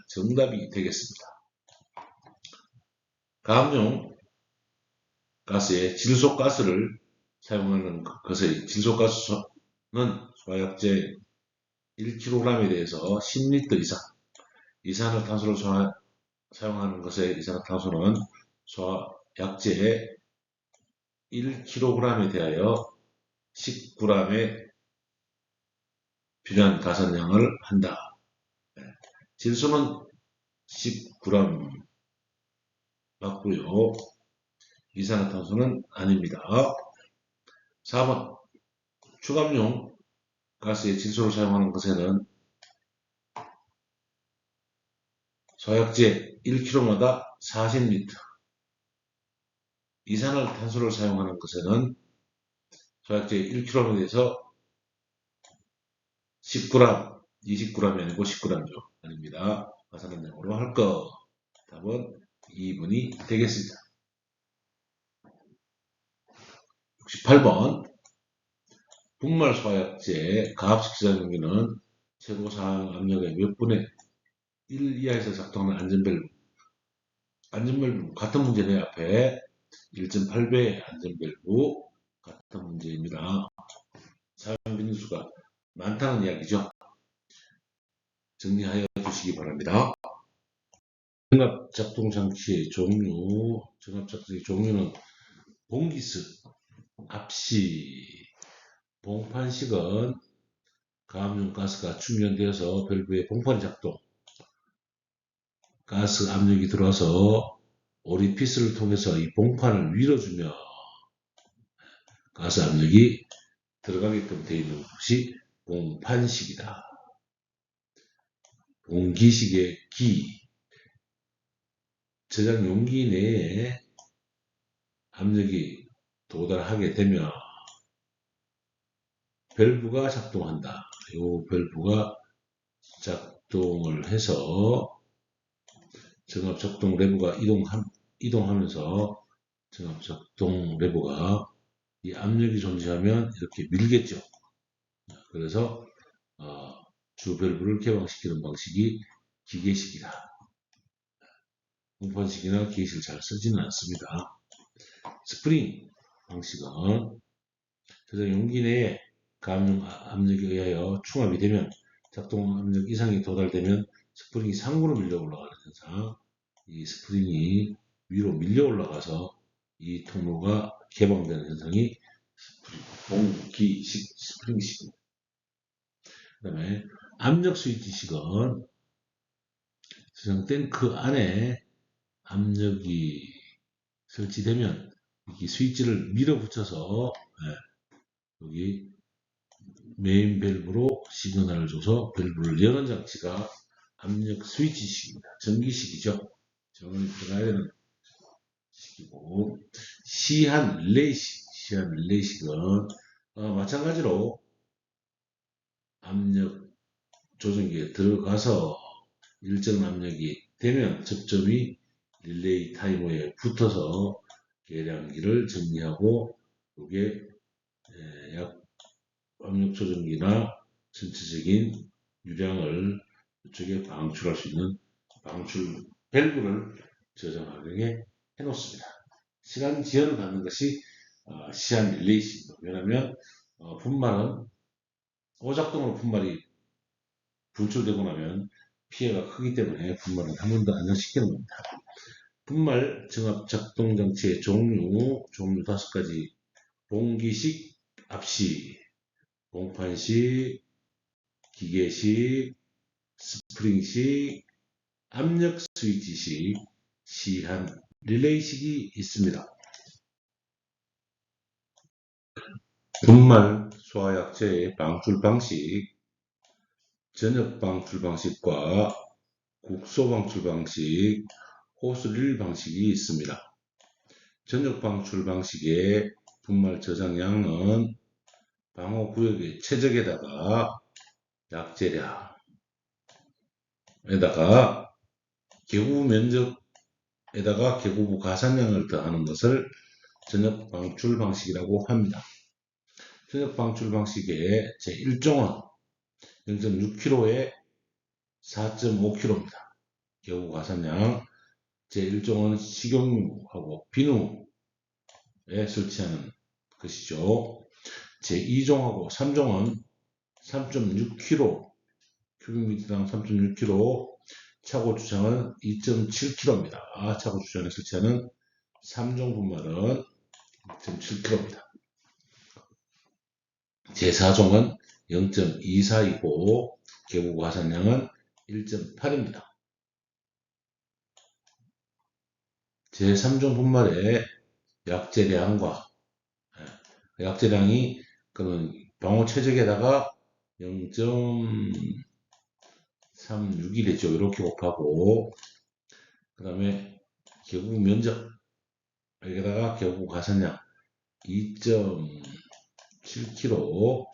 정답이 되겠습니다. 가압용 가스에 질소가스를 사용하는 것의 질소가스는 소화약제 1kg에 대해서 10리터 이상, 이산화탄소를 사용하는 것의 이산화탄소는 소화약제 1kg에 대하여 10g의 필요한 가산량을 한다. 질소는 10g 맞고요. 이산화탄소는 아닙니다. 4번. 추가압용 가스에 질소를 사용하는 것에는 소화약제 1kg마다 40리터, 이산화탄소를 사용하는 것에는 소화약제 1kg에 대해서 10g, 20g이 아니고 10g죠. 아닙니다. 가산량으로 할 거. 답은 2번이 되겠습니다. 68번. 분말 소화약제 가압식 저장용기는 최고 상황 압력의 몇 분의 1 이하에서 작동하는 안전밸브 같은 문제네. 앞에 1.8배 안전밸브 같은 문제입니다. 사용 빈수가 많다는 이야기죠. 정리하여 주시기 바랍니다. 정합작동장치의 종류는 봉기스, 압시, 봉판식은 가압용 가스가 충전되어서 밸브에 봉판이 작동, 가스 압력이 들어와서 오리피스를 통해서 이 봉판을 밀어주며 가스 압력이 들어가게끔 되어 있는 것이 봉판식이다. 봉기식의 기, 저장 용기 내에 압력이 도달하게 되면 밸브가 작동한다. 이 밸브가 작동을 해서 정합작동 레버가 이동하면서 정합작동 레버가 이 압력이 존재하면 이렇게 밀겠죠. 그래서 주 밸브를 개방시키는 방식이 기계식이다. 봉판식이나 기계식을 잘 쓰지는 않습니다. 스프링 방식은 저장 용기 내에 가압용 압력에 의하여 충압이 되면 작동 압력 이상이 도달되면 스프링이 상부로 밀려 올라가는 현상. 이 스프링이 위로 밀려 올라가서 이 통로가 개방되는 현상이 봉기식 스프링식입니다. 그 다음에 압력 스위치식은 저장 탱크 안에 압력이 설치되면 이 스위치를 밀어붙여서 여기 메인 밸브로 시그널을 줘서 밸브를 여는 장치가 압력 스위치식입니다. 전기식이죠. 전원이 들어가야 되는 식이고, 시한 릴레이식은 마찬가지로 압력 조정기에 들어가서 일정 압력이 되면 접점이 릴레이 타이머에 붙어서 계량기를 정리하고 이게 압력 조정기나 전체적인 유량을 이쪽에 방출할 수 있는 방출 밸브를 저장하게 해놓습니다. 시간 지연을 갖는 것이 시한 릴레이식입니다. 왜냐하면 분말은 오작동으로 분말이 분출되고 나면 피해가 크기 때문에 분말은 한 번 더 안정시키는 겁니다. 분말 정합작동장치의 종류 5가지. 봉기식, 압식, 봉판식, 기계식, 스프링식, 압력 스위치식, 시한 릴레이식이 있습니다. 분말 소화약제의 방출 방식, 전역 방출 방식과 국소 방출 방식, 호스릴 방식이 있습니다. 전역 방출 방식의 분말 저장량은 방호구역의 최적에다가 약재량에다가 개구 면적에다가 개구부 가산량을 더하는 것을 전역 방출 방식이라고 합니다. 전역 방출 방식의 제1종은 0.6kg에 4.5kg입니다. 개구 가산량. 제1종은 식용유하고 비누에 설치하는 것이죠. 제2종하고 3종은 3.6kg, 큐빅미터당 3.6kg, 차고 주장은 2.7kg입니다. 차고 주장에 설치하는 3종 분말은 2.7kg입니다. 제4종은 0.24이고 개구 가산량은 1.8입니다. 제3종 분말의 약재량과 약재량이 그런 방호 최적에다가 0.36이 됐죠. 이렇게 곱하고 그 다음에 개구 면적 여기다가 개구 가산량 2.7kg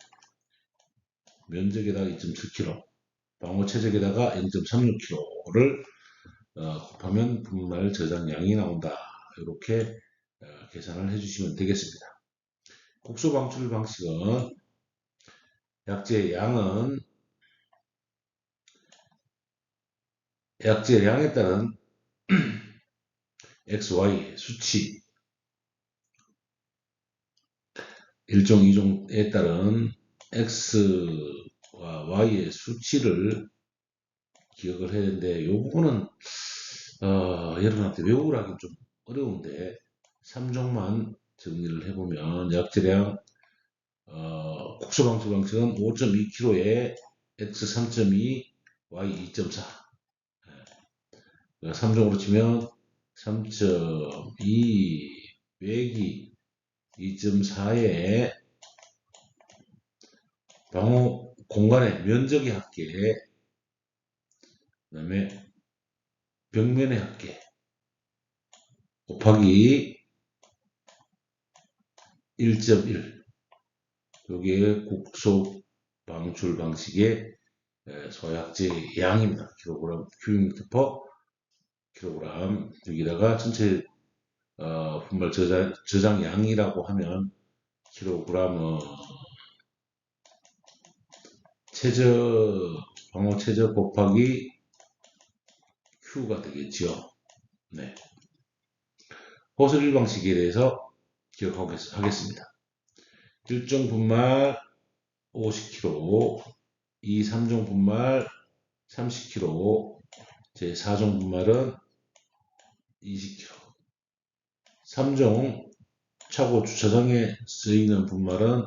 면적에다가 2.7kg 방호 최적에다가 0.36kg를 곱하면 분말 저장량이 나온다. 이렇게 계산을 해주시면 되겠습니다. 국소 방출 방식은 약재 양은 약재 양에 따른 XY 수치, 1종, 2종에 따른 X와 Y의 수치를 기억을 해야 되는데, 이 부분은 여러분한테 외우라기 좀 어려운데 3종만 정리를 해보면, 약재량 국소방출 방식은 5.2kg에 X 3.2, Y 2.4. 3종으로 치면 3.2 빼기 2.4에 방호 공간의 면적의 합계, 그 다음에 벽면의 합계 곱하기 1.1. 여기에 국소 방출 방식의 소약제 양입니다. 킬로그램, 큐빅미터 퍼 킬로그램. 여기다가 전체 분말 저장량이라고 하면 킬로그램 방호 최저 곱하기 Q가 되겠죠. 네. 호슬 방식에 대해서 기억하겠습니다. 1종 분말 50kg, 2, 3종 분말 30kg, 제 4종 분말은 20kg. 3종 차고 주차장에 쓰이는 분말은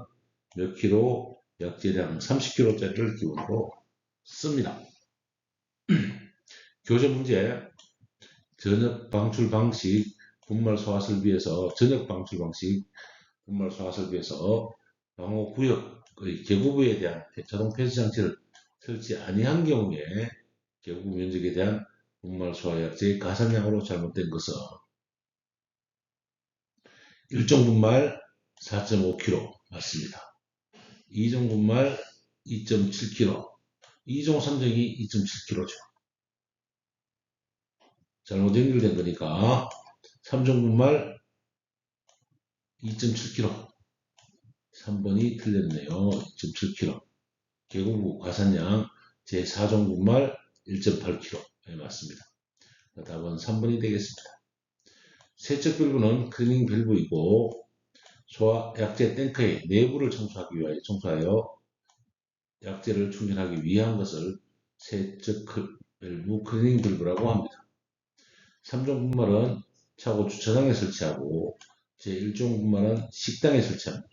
몇 킬로? 약재량 30kg짜리를 기본으로 씁니다. 교재 문제, 전역 방출 방식 분말 소화설비에서 방호 구역의 계구부에 대한 자동 폐쇄 장치를 설치 아니한 경우에 계구부 면적에 대한 분말 소화약제의 가산량으로 잘못된 것은 1종 분말 4.5kg 맞습니다. 2종 분말 2.7kg, 2종 3종이 2.7kg죠. 잘못 연결된 거니까 3종 분말 2.7kg, 3번이 틀렸네요. 2.7kg. 계구부 가산량 제 4종 분말 1.8kg. 네, 맞습니다. 답은 3번이 되겠습니다. 세척 밸브는 클리닝 밸브이고 소화 약재 탱크의 내부를 청소하여 약재를 충전하기 위한 것을 세척 밸브 클리닝 밸브라고 합니다. 3종 분말은 차고 주차장에 설치하고 제1종 분말은 식당에 설치합니다.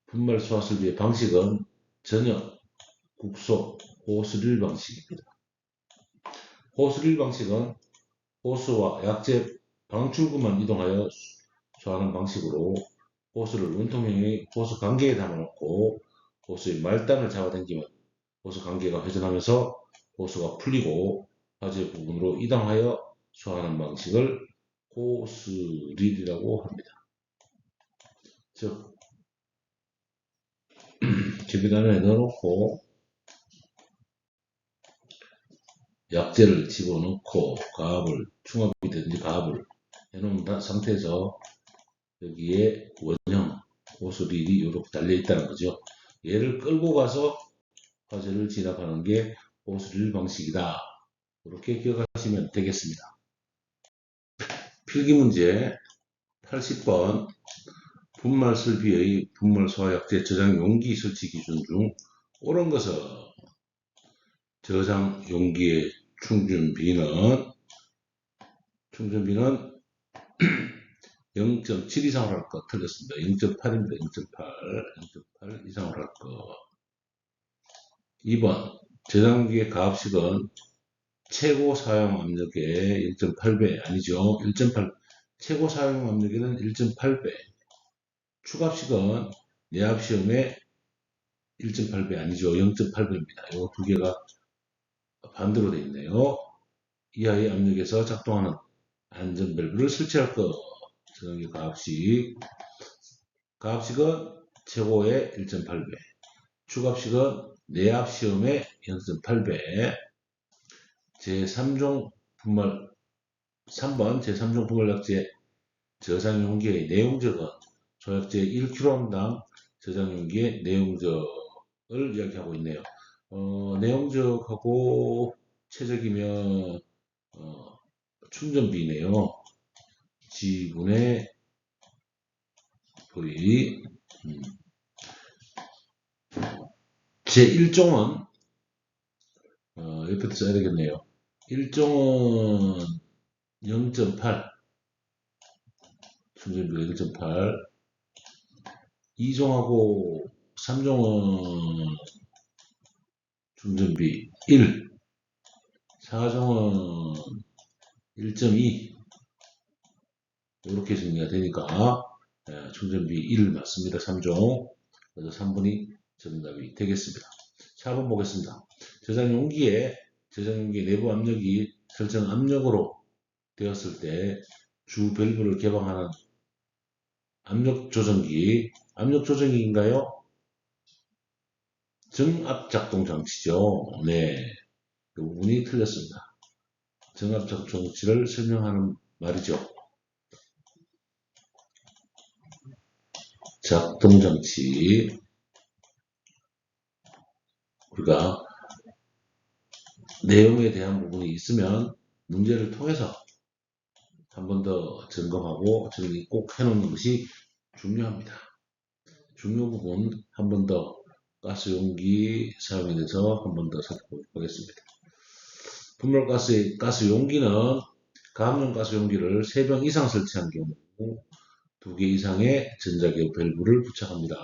분말 소화 설비의 방식은 전역, 국소, 호스릴 방식입니다. 호스릴 방식은 호스와 약재 방출구만 이동하여 소화하는 방식으로 호스를 원통형의 호스 관계에 담아놓고 호스의 말단을 잡아당기면 호스 관계가 회전하면서 호스가 풀리고 화재 부분으로 이동하여 소화하는 방식을 호스릴이라고 합니다. 즉 계기단에 넣어놓고 약재를 집어넣고 가압을 충압이 되든지 가압을 해놓은 상태에서 여기에 원형 호스릴이 이렇게 달려있다는 거죠. 얘를 끌고 가서 화재를 진압하는 게 호스릴 방식이다. 이렇게 기억하시면 되겠습니다. 필기문제 80번 분말 설비의 분말 소화약재 저장 용기 설치 기준 중 옳은 것은 저장 용기의 충전비는 0.7 이상으로 할 거 틀렸습니다. 0.8입니다. 0.8 이상으로 할 거. 2번 저장기의 가압식은 최고 사용 압력의 0.8배 아니죠. 1.8 최고 사용 압력에는 1.8배. 추가압식은 내압시험의 1.8배 아니죠. 0.8배입니다. 이 두 개가 반대로 되어 있네요. 이하의 압력에서 작동하는 안전밸브를 설치할 것. 저장기 가압식은 최고의 1.8배. 추가압식은 내압시험의 0.8배. 제3종 분말 3번 제3종 분말약재 저장용기의 내용적은 소약재 1kg당 저장용기의 내용적 이야기하고 있네요. 내용적하고 최적이면 충전비네요. G분의 V. 제 1종은 옆에도 써야 되겠네요. 1종은 0.8, 충전비가 0.8. 2종하고 3종은 충전비 1, 4종은 1.2. 이렇게 정리가 되니까 충전비 1 맞습니다. 3종. 그래서 3번이 정답이 되겠습니다. 4번 보겠습니다. 저장용기의 내부 압력이 설정 압력으로 되었을 때 주 밸브를 개방하는 압력 조정기. 압력 조정기인가요? 정압 작동 장치죠. 네. 그 부분이 틀렸습니다. 정압 작동 장치를 설명하는 말이죠. 작동 장치. 우리가 내용에 대한 부분이 있으면 문제를 통해서 한 번 더 점검하고 정리 꼭 해놓는 것이 중요합니다. 중요 부분 한 번 더 가스용기 사용에 대해서 한 번 더 살펴보겠습니다. 분말가스 용기는 가압용 가스용기를 3병 이상 설치한 경우 2개 이상의 전자기업 밸브를 부착합니다.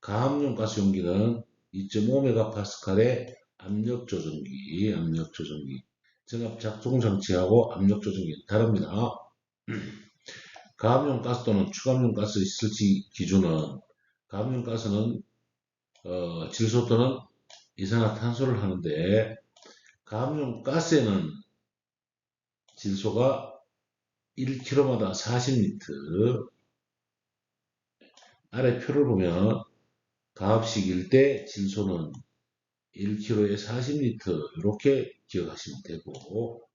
가압용 가스용기는 2.5MPa의 압력 조정기, 정압 작동 장치하고 압력 조정기는 다릅니다. 가압용 가스 또는 추가압용 가스 설치 기준은 가압용 가스는 질소 또는 이산화탄소를 하는데 가압용 가스에는 질소가 1kg마다 40리터. 아래 표를 보면 가압식일 때 질소는 1kg에 40리터 이렇게 기억하시면 되고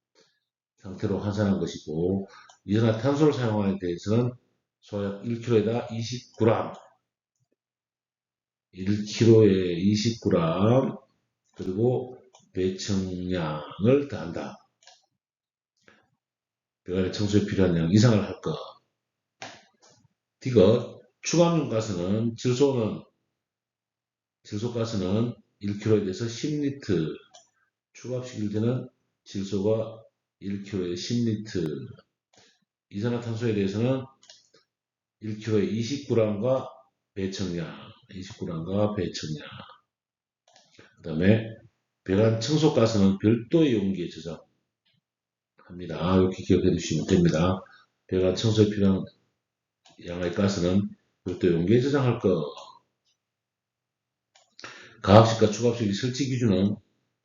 상태로 환산한 것이고 이산화탄소를 사용하는 데 대해서는 소약 1kg에다 20g 1kg에 20g 그리고 배청량을 더한다. 배관의 청소에 필요한 양 이상을 할 것. 디귿 추가압용 가스는 질소가스는 1kg에 대해서 10리터. 추가압식일 때는 질소가 1kg에 10리터. 이산화탄소에 대해서는 1kg에 20g과 배청량. 그 다음에 배관 청소가스는 별도의 용기에 저장합니다. 이렇게 기억해 두시면 됩니다. 배관 청소에 필요한 양의 가스는 별도의 용기에 저장할 것. 가압식과 추가압식의 설치 기준은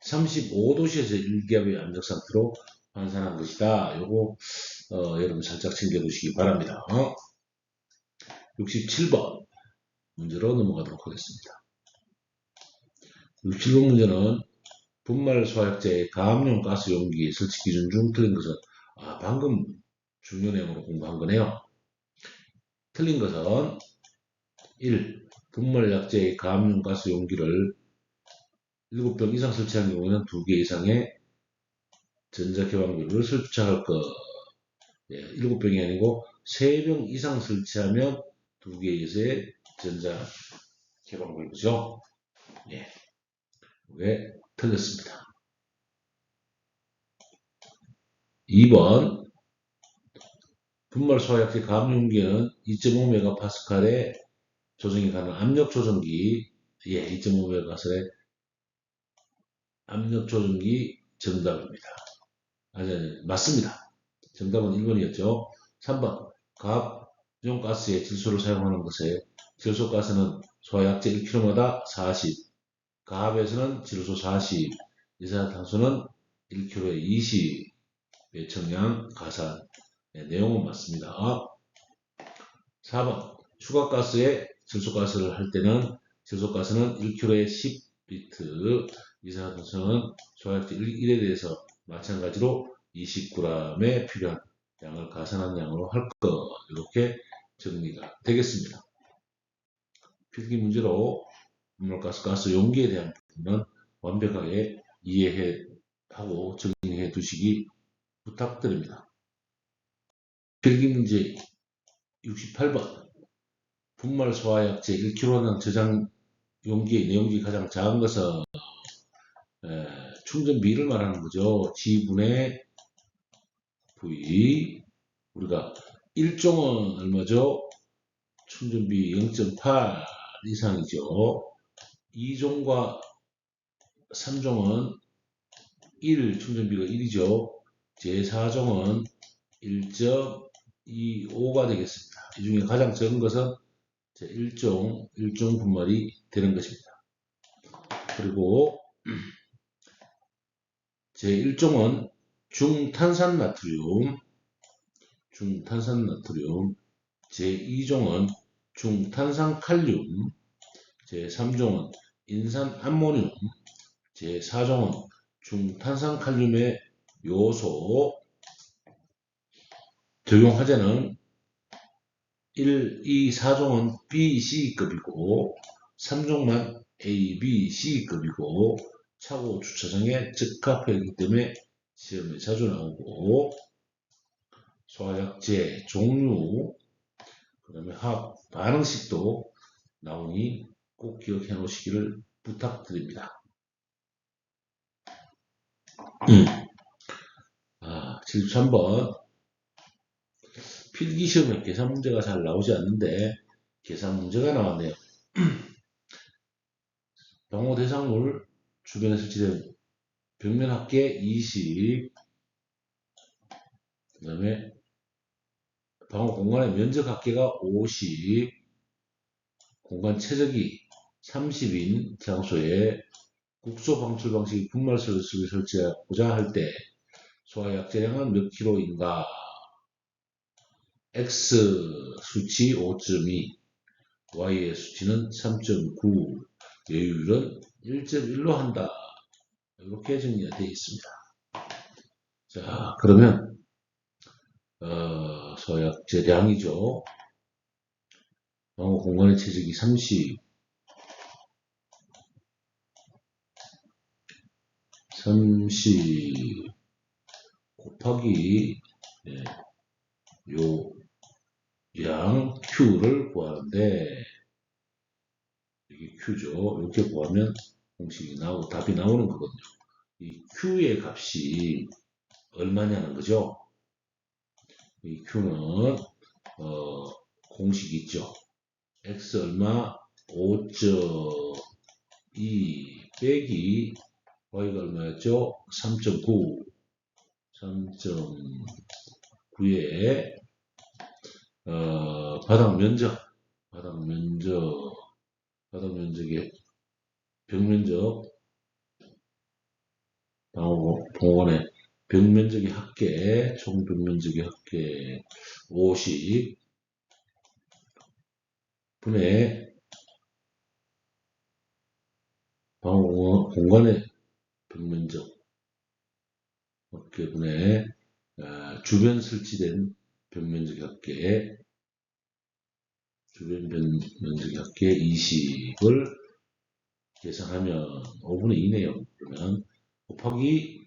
35도씨에서 1기압의 압력 상태로 환산한 것이다. 요거 여러분 살짝 챙겨두시기 바랍니다. 67번 문제로 넘어가도록 하겠습니다. 67번 문제는 분말 소약제의 가압용 가스 용기 설치 기준 중 틀린 것은 방금 중요 내용으로 공부한 거네요. 틀린 것은 1. 분말 약제의 가압용 가스 용기를 7병 이상 설치한 경우에는 2개 이상의 전자개방기를 설치할 것. 7병이 아니고 3병 이상 설치하면 2개 이상의 전자개방기죠. 예. 이게 틀렸습니다. 2번 분말 소약제 가압용기는 2.5MPa의 조정이 가능한 압력 조정기. 2.5MPa의 압력 조정기 정답입니다. 맞습니다. 정답은 1번이었죠. 3번 가압용 가스에 질소를 사용하는 것에 질소가스는 소약제 1kg마다 40, 가압에서는 질소 40, 이산화탄소는 1kg에 20, 배청량 가산. 내용은 맞습니다. 4번 추가가스에 질소가스를 할 때는 질소가스는 1kg에 10리터, 이산화탄소는 소약제 1에 대해서 마찬가지로 20g에 필요한 양을 가산한 양으로 할 것. 이렇게 정리가 되겠습니다. 필기 문제로 가스 용기에 대한 부분은 완벽하게 이해하고 정리해 두시기 부탁드립니다. 필기문제 68번. 분말 소화약제 1kg는 저장 용기의 내용이 가장 작은 것은 충전비를 말하는 거죠. G분의 V. 우리가 1종은 얼마죠? 충전비 0.8 이상이죠. 2종과 3종은 1, 충전비가 1이죠. 제4종은 1.25가 되겠습니다. 이 중에 가장 적은 것은 제1종 분말이 되는 것입니다. 그리고 제1종은 중탄산나트륨, 제2종은 중탄산칼륨, 제3종은 인산암모늄, 제4종은 중탄산칼륨의 요소. 적용화재는 1, 2, 4종은 B, C급이고 3종만 A, B, C급이고 차고 주차장에 적합하기 때문에 시험에 자주 나오고, 소화약제 종류, 그 다음에 화학 반응식도 나오니 꼭 기억해 놓으시기를 부탁드립니다. 73번. 필기시험에 계산 문제가 잘 나오지 않는데 계산 문제가 나왔네요. 방호 대상물 주변에 설치된 벽면 합계 20, 그 다음에 방호 공간의 면적 합계가 50, 공간 최적이 30인 장소에 국소 방출 방식의 분말 설치를 설치하고자 할 때 소화약제량은 몇 킬로인가? X 수치 5.2, Y의 수치는 3.9, 여유율은 1.1로 한다. 이렇게 정리가 되어 있습니다. 자, 그러면 소화약제량이죠. 방호 공간의 최적이 30 곱하기 요 양 Q를 구하는데, 이게 Q죠. 이렇게 구하면 공식이 나오고 답이 나오는 거거든요. 이 Q의 값이 얼마냐는 거죠. 이 Q는 공식이 있죠. X 얼마 5.2 빼기 Y가 얼마였죠? 3.9. 3.9에 바닥 면적의 벽면적, 방호관의 벽면적의 합계, 총 벽면적의 합계 50 분의 방호 공간의 벽면적 합계 분의 주변 설치된 벽면적의 합계, 주변 면적의 합계 20을 계산하면 5분의 2네요. 그러면 곱하기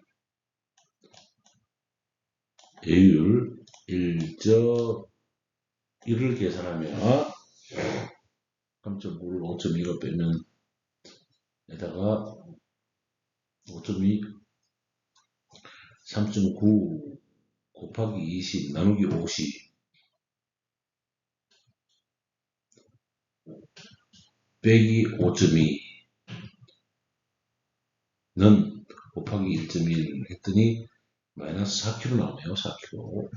여율 1.1을 계산하면 3.9를 5.2로 빼면 에다가 5.2 3.9 곱하기 20 나누기 50 빼기 5.2는 곱하기 1.1 했더니 마이너스 4kg 나오네요. 4kg.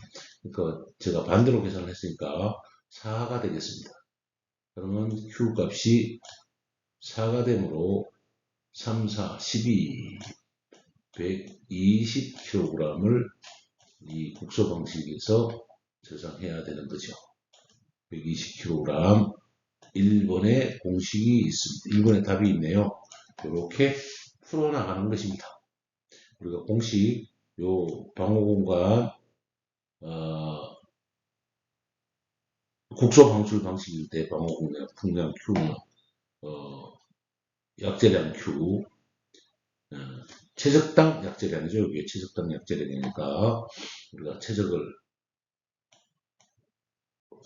그러니까 제가 반대로 계산을 했으니까 4가 되겠습니다. 그러면 Q 값이 4가 되므로 3, 4, 12, 120kg을 이 국소 방식에서 저장해야 되는 거죠. 120kg. 1번의 공식이 있습니다. 1번의 답이 있네요. 이렇게 풀어나가는 것입니다. 우리가 공식, 요 방호공간, 국소 방출 방식일 때 방호공간 풍량 Q는 약재량 Q, 어, 최적당 약재량이죠. 이게 최적당 약재량이니까 우리가 최적을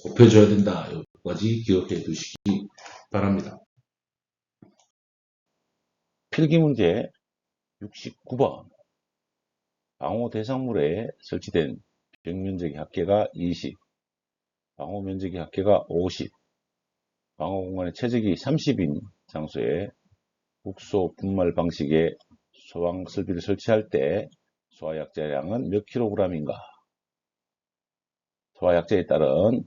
곱해줘야 된다. 여기까지 기억해 두시기 바랍니다. 필기문제 69번. 방호 대상물에 설치된 벽면적의 합계가 20, 방호 면적의 합계가 50, 방호 공간의 최적이 30인 장소에 국소 분말 방식의 소방 설비를 설치할 때 소화약재량은 몇 킬로그램인가? 소화약재에 따른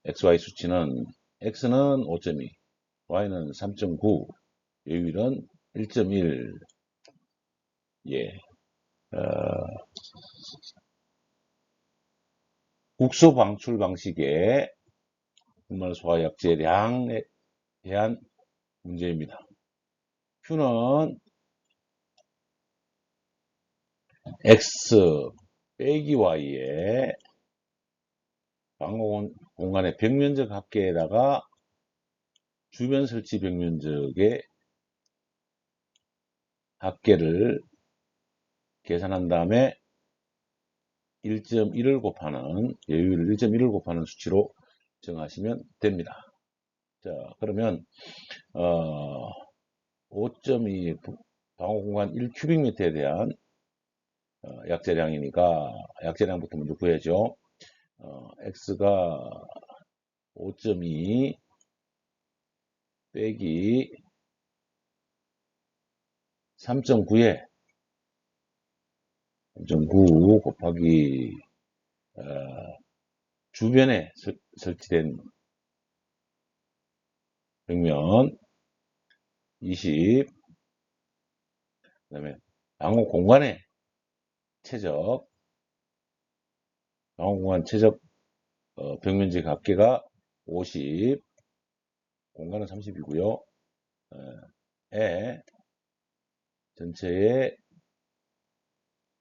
XY 수치는 X는 5.2, Y는 3.9, 요율은 1.1. 예. 국소 방출 방식의 분말 소화약재량에 대한 문제입니다. Q는 X 빼기 Y의 방호 공간의 벽면적 합계에다가 주변 설치 벽면적의 합계를 계산한 다음에 1.1을 곱하는, 여유를 1.1을 곱하는 수치로 정하시면 됩니다. 자, 그러면 5.2 방호 공간 1큐빅미터에 대한 약재량이니까 약재량부터 먼저 구해야죠. X가 5.2 빼기 3.9에 3.9 곱하기 주변에 설치된 벽면 20, 그 다음에 방호 공간의 최적, 방호 공간 최적 벽면적 합계가 50, 공간은 30이고요. 에 전체의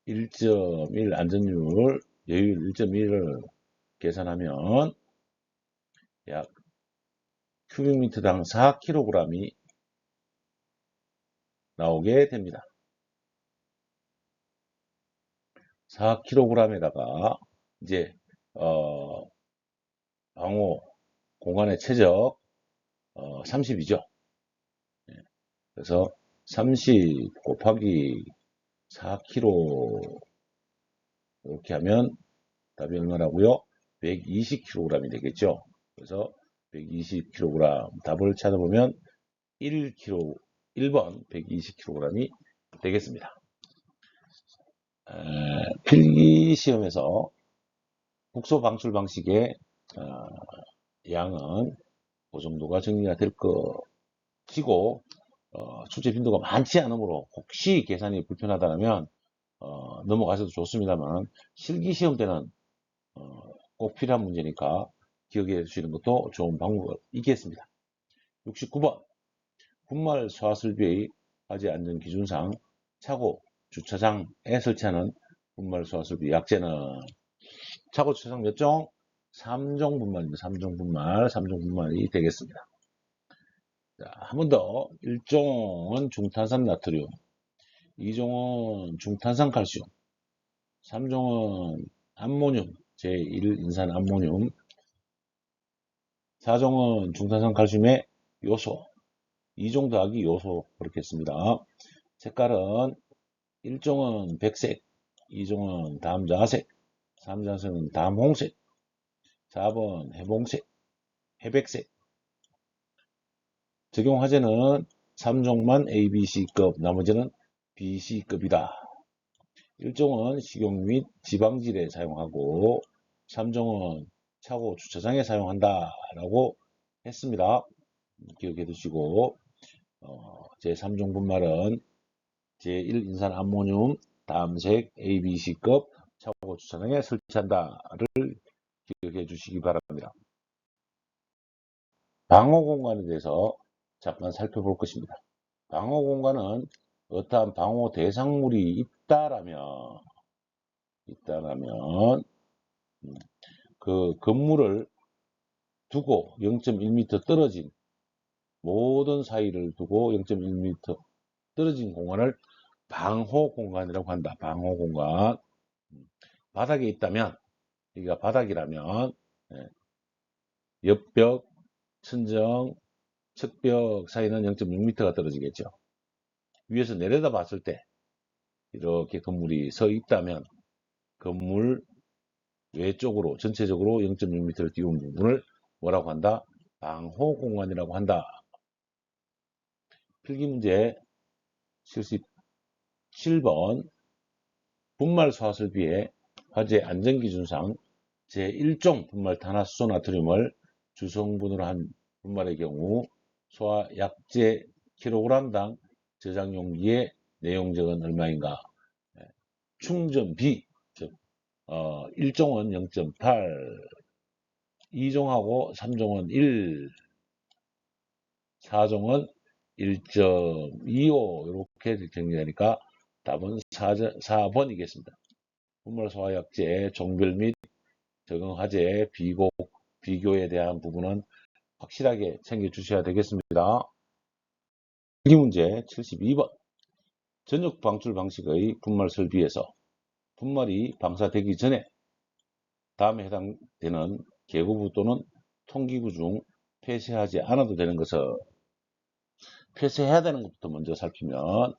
1.1 안전율, 여율 1.1을 계산하면 약 큐빅미터당 4kg이 나오게 됩니다. 4kg에다가 이제 방호 공간의 최적 30이죠. 그래서 30 곱하기 4kg 이렇게 하면 답이 얼마라고요? 120kg이 되겠죠. 그래서 120kg 답을 찾아보면 1번 120kg이 되겠습니다. 필기시험에서 국소 방출 방식의 양은 그 정도가 정리가 될 것이고 출제 빈도가 많지 않으므로 혹시 계산이 불편하다면 넘어가셔도 좋습니다만 실기시험 때는 꼭 필요한 문제니까 기억해 주시는 것도 좋은 방법이겠습니다. 69번 분말 소화설비의 화재 안전 기준상 차고 주차장에 설치하는 분말 소화설비 약재는 차고 주차장 몇 종? 3종 분말입니다. 3종 분말, 3종 분말이 되겠습니다. 한 번 더. 1종은 중탄산 나트륨, 2종은 중탄산 칼슘, 3종은 암모늄, 제1인산 암모늄, 4종은 중탄산 칼슘의 요소, 2종 더하기 요소 그렇게 했습니다. 색깔은 1종은 백색, 2종은 담자색, 3종은 담홍색, 4번 해봉색, 회백색. 적용 화재는 3종만 ABC급, 나머지는 BC급이다. 1종은 식용 및 지방질에 사용하고 3종은 차고 주차장에 사용한다 라고 했습니다. 기억해 두시고 제3종 분말은 제1인산 암모늄 담색 ABC급 차고 주차장에 설치한다를 기억해 주시기 바랍니다. 방호 공간에 대해서 잠깐 살펴볼 것입니다. 방호 공간은 어떠한 방호 대상물이 있다라면 그 건물을 두고 0.1m 떨어진 모든 사이를 두고 0.1m 떨어진 공간을 방호 공간이라고 한다. 방호 공간. 바닥에 있다면, 여기가 바닥이라면 옆벽, 천정, 측벽 사이는 0.6m가 떨어지겠죠. 위에서 내려다 봤을 때 이렇게 건물이 서 있다면 건물 외쪽으로 전체적으로 0.6m를 띄운 부분을 뭐라고 한다? 방호 공간이라고 한다. 필기문제 77번 분말 소화설비의 화재 안전기준상 제1종 분말 탄화수소 나트륨을 주성분으로 한 분말의 경우 소화약재 kg당 저장 용기의 내용적은 얼마인가? 충전비, 즉 1종은 0.8, 2종하고 3종은 1, 4종은 1.25 이렇게 정리하니까 답은 4번이겠습니다. 분말 소화약재 종별 및 적응 화재 비교에 대한 부분은 확실하게 챙겨주셔야 되겠습니다. 이 문제 72번 전역 방출 방식의 분말 설비에서 분말이 방사되기 전에 다음에 해당되는 계구부 또는 통기구 중 폐쇄하지 않아도 되는 것을 폐쇄해야 되는 것부터 먼저 살피면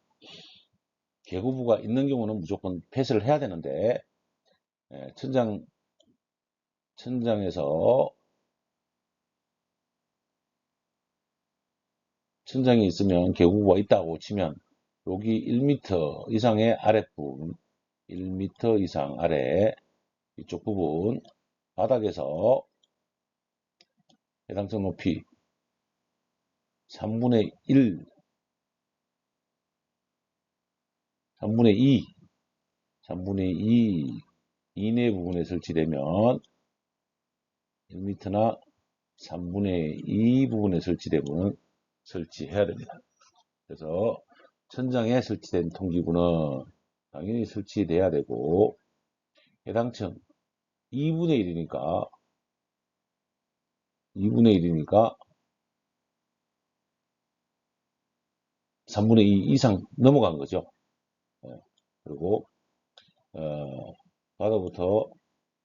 계구부가 있는 경우는 무조건 폐쇄를 해야 되는데 천장에 있으면 계구부가 있다고 치면 여기 1m 이상의 아랫부분 1m 이상 아래 이쪽 부분 바닥에서 해당성 높이 3분의 1, 3분의 2, 3분의 2 이내 부분에 설치되면 1m나 3분의 2 부분에 설치되면 설치해야 됩니다. 그래서 천장에 설치된 통기구는 당연히 설치돼야 되고 해당층 2분의 1이니까 3분의 2 이상 넘어간 거죠. 그리고 바닥부터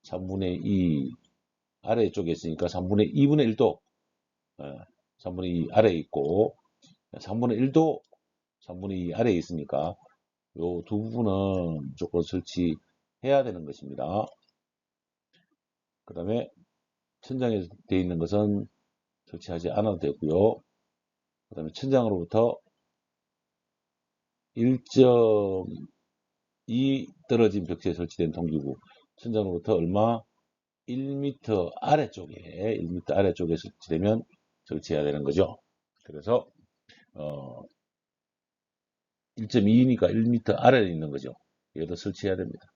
3분의 2 아래쪽에 있으니까 3분의 2분의 1도 3분의 2 아래에 있고 3분의 1도 3분의 2 아래에 있으니까 이 두 부분은 무조건 설치해야 되는 것입니다. 그 다음에 천장에 되어 있는 것은 설치하지 않아도 되고요. 그 다음에 천장으로부터 1.2 떨어진 벽체에 설치된 통기구 천장으로부터 얼마? 1m 아래쪽에 설치되면 설치해야 되는 거죠. 그래서 1.2니까 1m 아래에 있는 거죠. 이것도 설치해야 됩니다.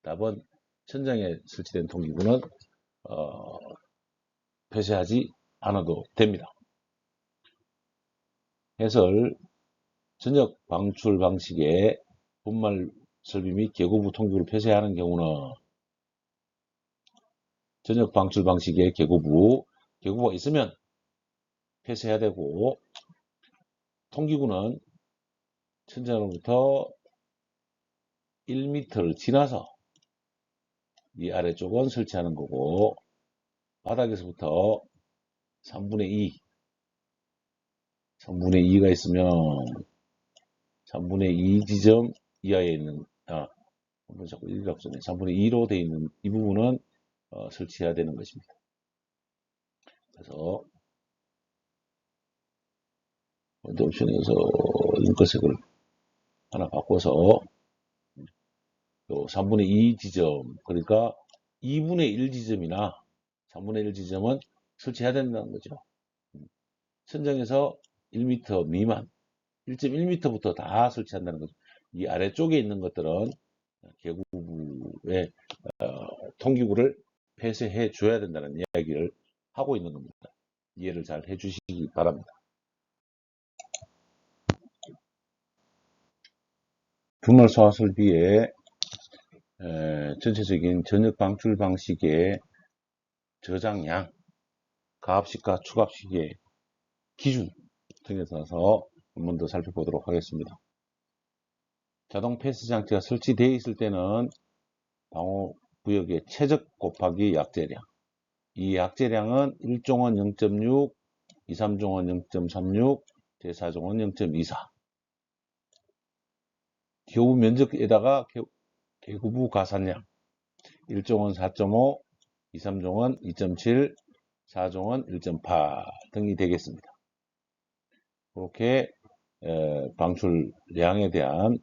답은 천장에 설치된 통기구는 폐쇄하지 않아도 됩니다. 해설 전역 방출 방식의 분말 설비 및 계구부 통기구를 폐쇄하는 경우는 전역 방출 방식의 계구부가 있으면 폐쇄해야 되고 통기구는 천장으로부터 1m를 지나서 이 아래쪽은 설치하는 거고 바닥에서부터 3분의 2가 있으면 3분의 2 지점 이하에 있는 자꾸 1이라고 썼네. 3분의 2로 되어 있는 이 부분은 설치해야 되는 것입니다. 그래서 먼저 옵션에서 잉크색을 하나 바꿔서 요 3분의 2 지점 그러니까 2분의 1 지점이나 3분의 1 지점은 설치해야 된다는 거죠. 천장에서 1m 미만 1.1m부터 다 설치한다는 거죠. 이 아래쪽에 있는 것들은 계구부의 통기구를 폐쇄해 줘야 된다는 이야기를 하고 있는 겁니다. 이해를 잘 해주시기 바랍니다. 분말 소화 설비의 전체적인 전역 방출 방식의 저장량, 가압식과 추가압식의 기준 등에서 한 번 더 살펴보도록 하겠습니다. 자동 패스 장치가 설치되어 있을 때는 방호 구역의 최적 곱하기 약재량. 이 약재량은 1종원 0.6, 2, 3종원 0.36, 제4종원 0.24. 교부 면적에다가 개구부 가산량 1종원 4.5, 2, 3종원 2.7, 4종원 1.8 등이 되겠습니다. 그렇게 방출량에 대한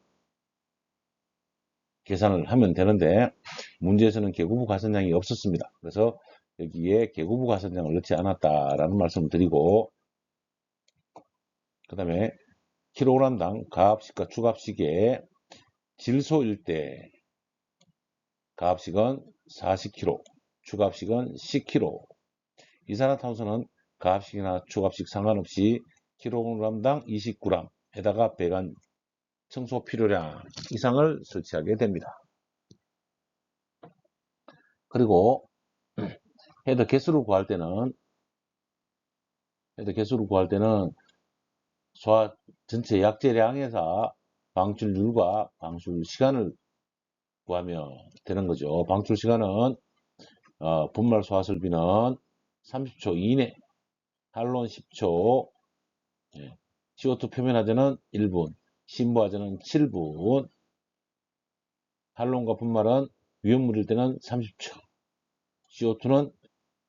계산을 하면 되는데 문제에서는 개구부 가산량이 없었습니다. 그래서 여기에 개구부 가산량을 넣지 않았다라는 말씀을 드리고, 그 다음에 킬로그램당 가압식과 추가압식의 질소일 때 가압식은 40kg, 추가압식은 10kg. 이산화탄소는 가압식이나 추가압식 상관없이 킬로그램당 29g에다가 배관 청소 필요량 이상을 설치하게 됩니다. 그리고 헤더 개수를 구할 때는 소화 전체 약재량에서 방출률과 방출 시간을 구하면 되는 거죠. 방출 시간은 분말 소화설비는 30초 이내, 할론 10초, CO2 표면화제는 1분, 신부화제는 7분, 할론과 분말은 위험물일 때는 30초, CO2는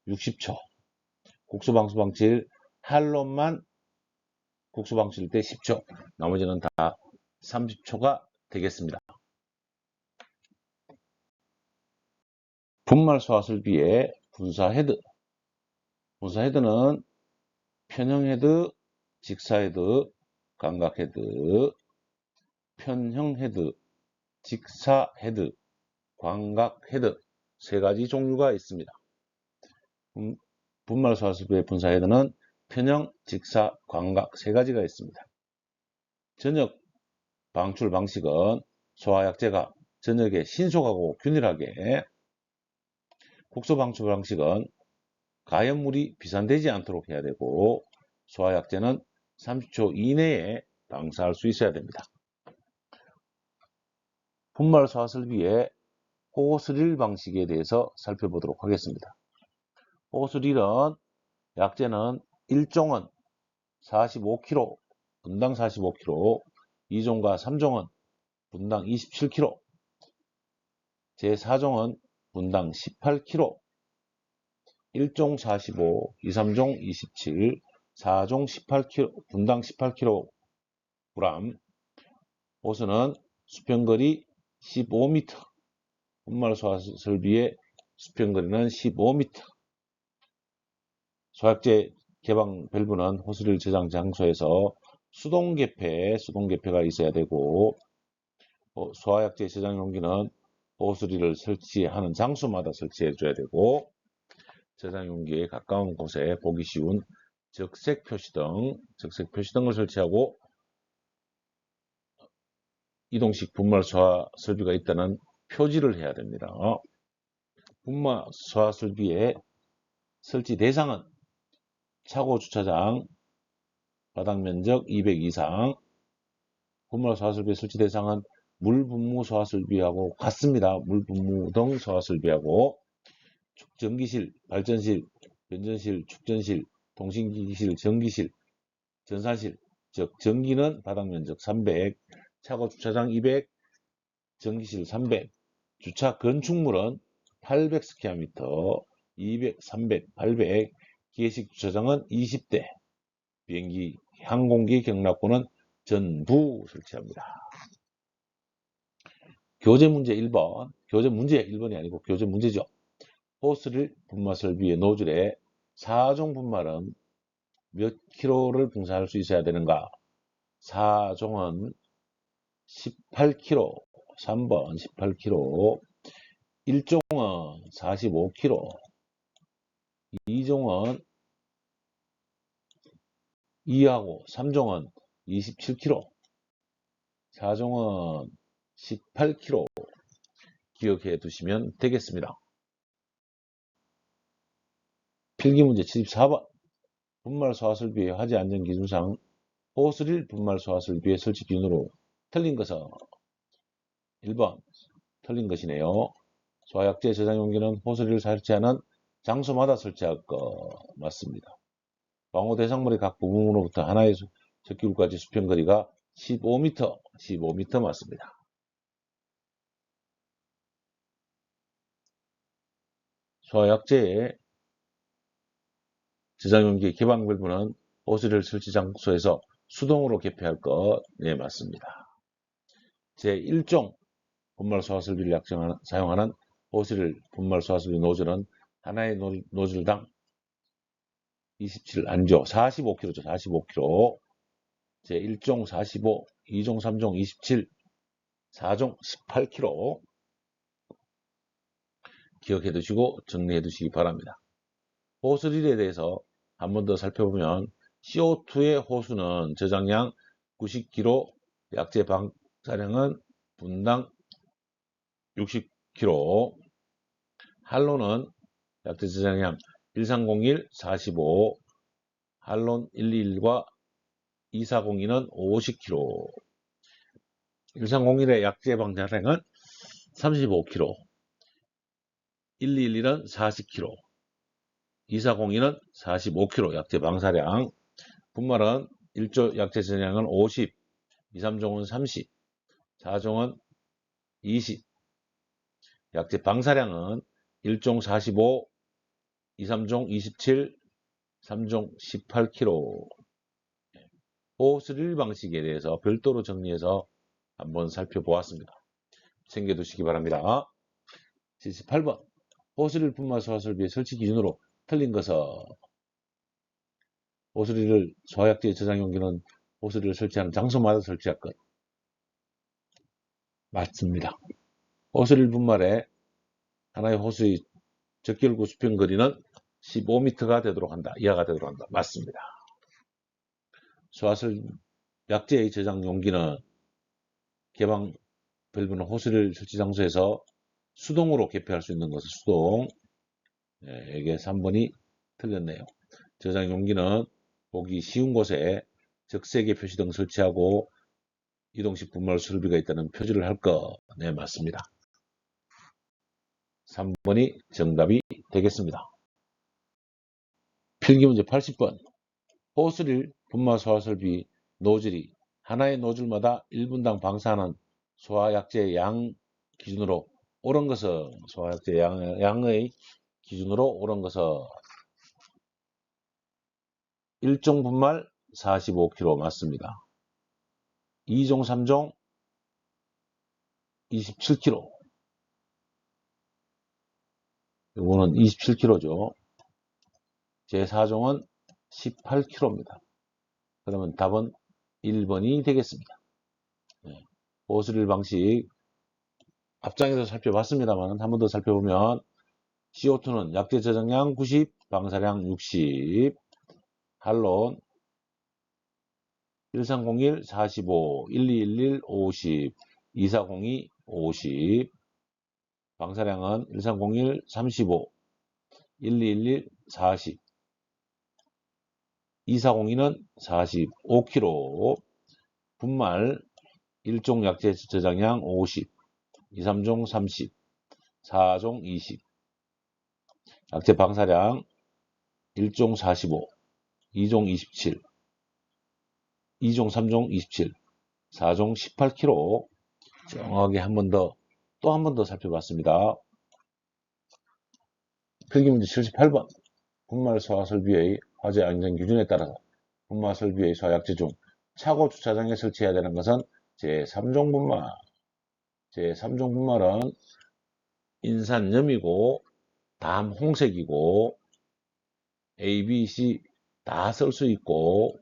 60초, 국소방수방칠 할론만 국소방칠 때 10초, 나머지는 다 30초가 되겠습니다. 분말 소화설비의 분사 헤드. 분사 헤드는 편형 헤드, 직사 헤드, 감각 헤드, 편형 헤드, 직사 헤드, 광각 헤드 세 가지 종류가 있습니다. 분말 소화설비의 분사 헤드는 편형, 직사, 광각 세 가지가 있습니다. 전역 방출 방식은 소화약재가 전역에 신속하고 균일하게, 국소 방출 방식은 가연물이 비산되지 않도록 해야 되고, 소화약재는 30초 이내에 방사할 수 있어야 됩니다. 분말 소화설비의 호스릴 방식에 대해서 살펴보도록 하겠습니다. 호스릴은 약재는 1종은 45kg, 분당 45kg, 2종과 3종은 분당 27kg, 제4종은 분당 18kg, 1종 45, 2, 3종 27, 4종 18kg, 분당 18kg. 호스는 수평거리 15m, 분말 소화설비의 수평거리는 15m. 소약제 개방 밸브는 호스릴 저장 장소에서 수동개폐가 있어야 되고, 소화약제 저장 용기는 호스릴을 설치하는 장소마다 설치해 줘야 되고, 저장 용기에 가까운 곳에 보기 쉬운 적색 표시등을 설치하고, 이동식 분말 소화 설비가 있다는 표지를 해야 됩니다. 분말 소화 설비의 설치 대상은 차고 주차장 바닥 면적 200 이상, 분말 소화 설비 설치 대상은 물 분무 소화 설비하고 같습니다. 물 분무 등 소화 설비하고 축전기실, 발전실, 변전실, 축전실, 통신기기실, 전기실, 전산실, 즉 전기는 바닥 면적 300, 차고 주차장 200, 전기실 300, 주차 건축물은 800 스퀘어미터, 200, 300, 800, 기계식 주차장은 20대, 비행기, 항공기 경락고는 전부 설치합니다. 교재 문제 1번, 교재 문제 1번이 아니고 교재 문제죠. 호스릴 분말 설비의 노즐에 4종 분말은 몇 킬로를 분사할 수 있어야 되는가? 4종은 18kg, 3번 18kg, 1종은 45kg, 2종은 2하고 3종은 27kg, 4종은 18kg 기억해 두시면 되겠습니다. 필기문제 74번 분말 소화설비의 화재 안전 기준상 호스릴 분말 소화설비의 설치 기준으로 틀린 것은 1번 틀린 것이네요. 소화약제 저장 용기는 호스릴을 설치하는 장소마다 설치할 것 맞습니다. 방호 대상물의 각 부분으로부터 하나의 적기구까지 수평 거리가 15m 맞습니다. 소화약제의 저장 용기 개방 밸브는 호스릴 설치 장소에서 수동으로 개폐할 것 네 맞습니다. 제1종 분말 소화설비를 사용하는 호스릴 분말 소화설비 노즐은 하나의 노즐당 27 안조 45kg죠. 45kg. 제1종 45, 2종 3종 27, 4종 18kg. 기억해 두시고 정리해 두시기 바랍니다. 호스릴에 대해서 한 번 더 살펴보면 CO2의 호수는 저장량 90kg, 약제 방사량은 분당 60kg, 할론은 약제 저장량 1301, 45, 할론 121과 2402는 50kg, 1301의 약제 방사량은 35kg, 121은 40kg, 2402는 45kg 약제 방사량, 분말은 1조 약제 저장량은 50, 2, 3종은 30, 4종은 20, 약제 방사량은 1종 45, 2, 3종 27, 3종 18kg. 호스릴 방식에 대해서 별도로 정리해서 한번 살펴보았습니다. 챙겨두시기 바랍니다. 78번 호스릴 분말 소화설비의 설치 기준으로 틀린 것은 호스릴을 소화약제 저장 용기는 호스릴을 설치하는 장소마다 설치할 것 맞습니다. 호스릴 분말에 하나의 호수의 적결구 수평 거리는 15m가 되도록 한다. 이하가 되도록 한다. 맞습니다. 소화설 약제의 저장 용기는 개방 밸브는 호스릴 설치 장소에서 수동으로 개폐할 수 있는 것은 수동. 이게 3번이 틀렸네요. 저장 용기는 보기 쉬운 곳에 적색의 표시등 설치하고 이동식 분말 설비가 있다는 표지를 할 것. 네, 맞습니다. 3번이 정답이 되겠습니다. 필기문제 80번. 호스릴 분말 소화설비 노즐이 하나의 노즐마다 1분당 방사하는 소화약제 양 기준으로 옳은 것은 소화약제 양의 기준으로 옳은 것은 1종 분말 45kg 맞습니다. 2종 3종 27kg. 이거는 27kg죠. 제4종은 18kg입니다. 그러면 답은 1번이 되겠습니다. 호스릴 방식 앞장에서 살펴봤습니다만 한 번 더 살펴보면 CO2는 약제 저장량 90, 방사량 60, 할론 1301 45, 1211 50, 2402 50, 방사량은 1301 35, 1211 40, 2402는 45kg, 분말 1종 약제 저장량 50, 2, 3종 30, 4종 20, 약제 방사량 1종 45, 2종 27, 2종 3종 27, 4종 18kg. 정확하게 또 한 번 더 살펴봤습니다. 필기문제 78번. 분말 소화설비의 화재 안전 기준에 따라서 분말 설비의 소화약제 중 차고 주차장에 설치해야 되는 것은 제3종 분말. 제3종 분말은 인산염이고 담 홍색이고 A, B, C 다 쓸 수 있고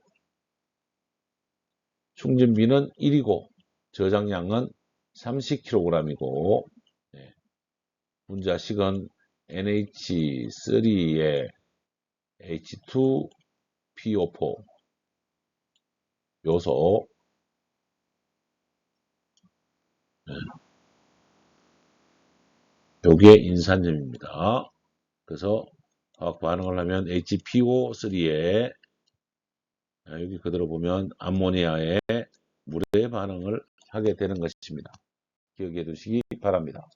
충전비는 1이고 저장량은 30kg이고 분자식은 NH3에 H2PO4 요소 요게 인산염입니다. 그래서 화학 반응을 하면 HPO3에 여기 그대로 보면 암모니아에 물의 반응을 하게 되는 것입니다. 기억해 두시기 바랍니다.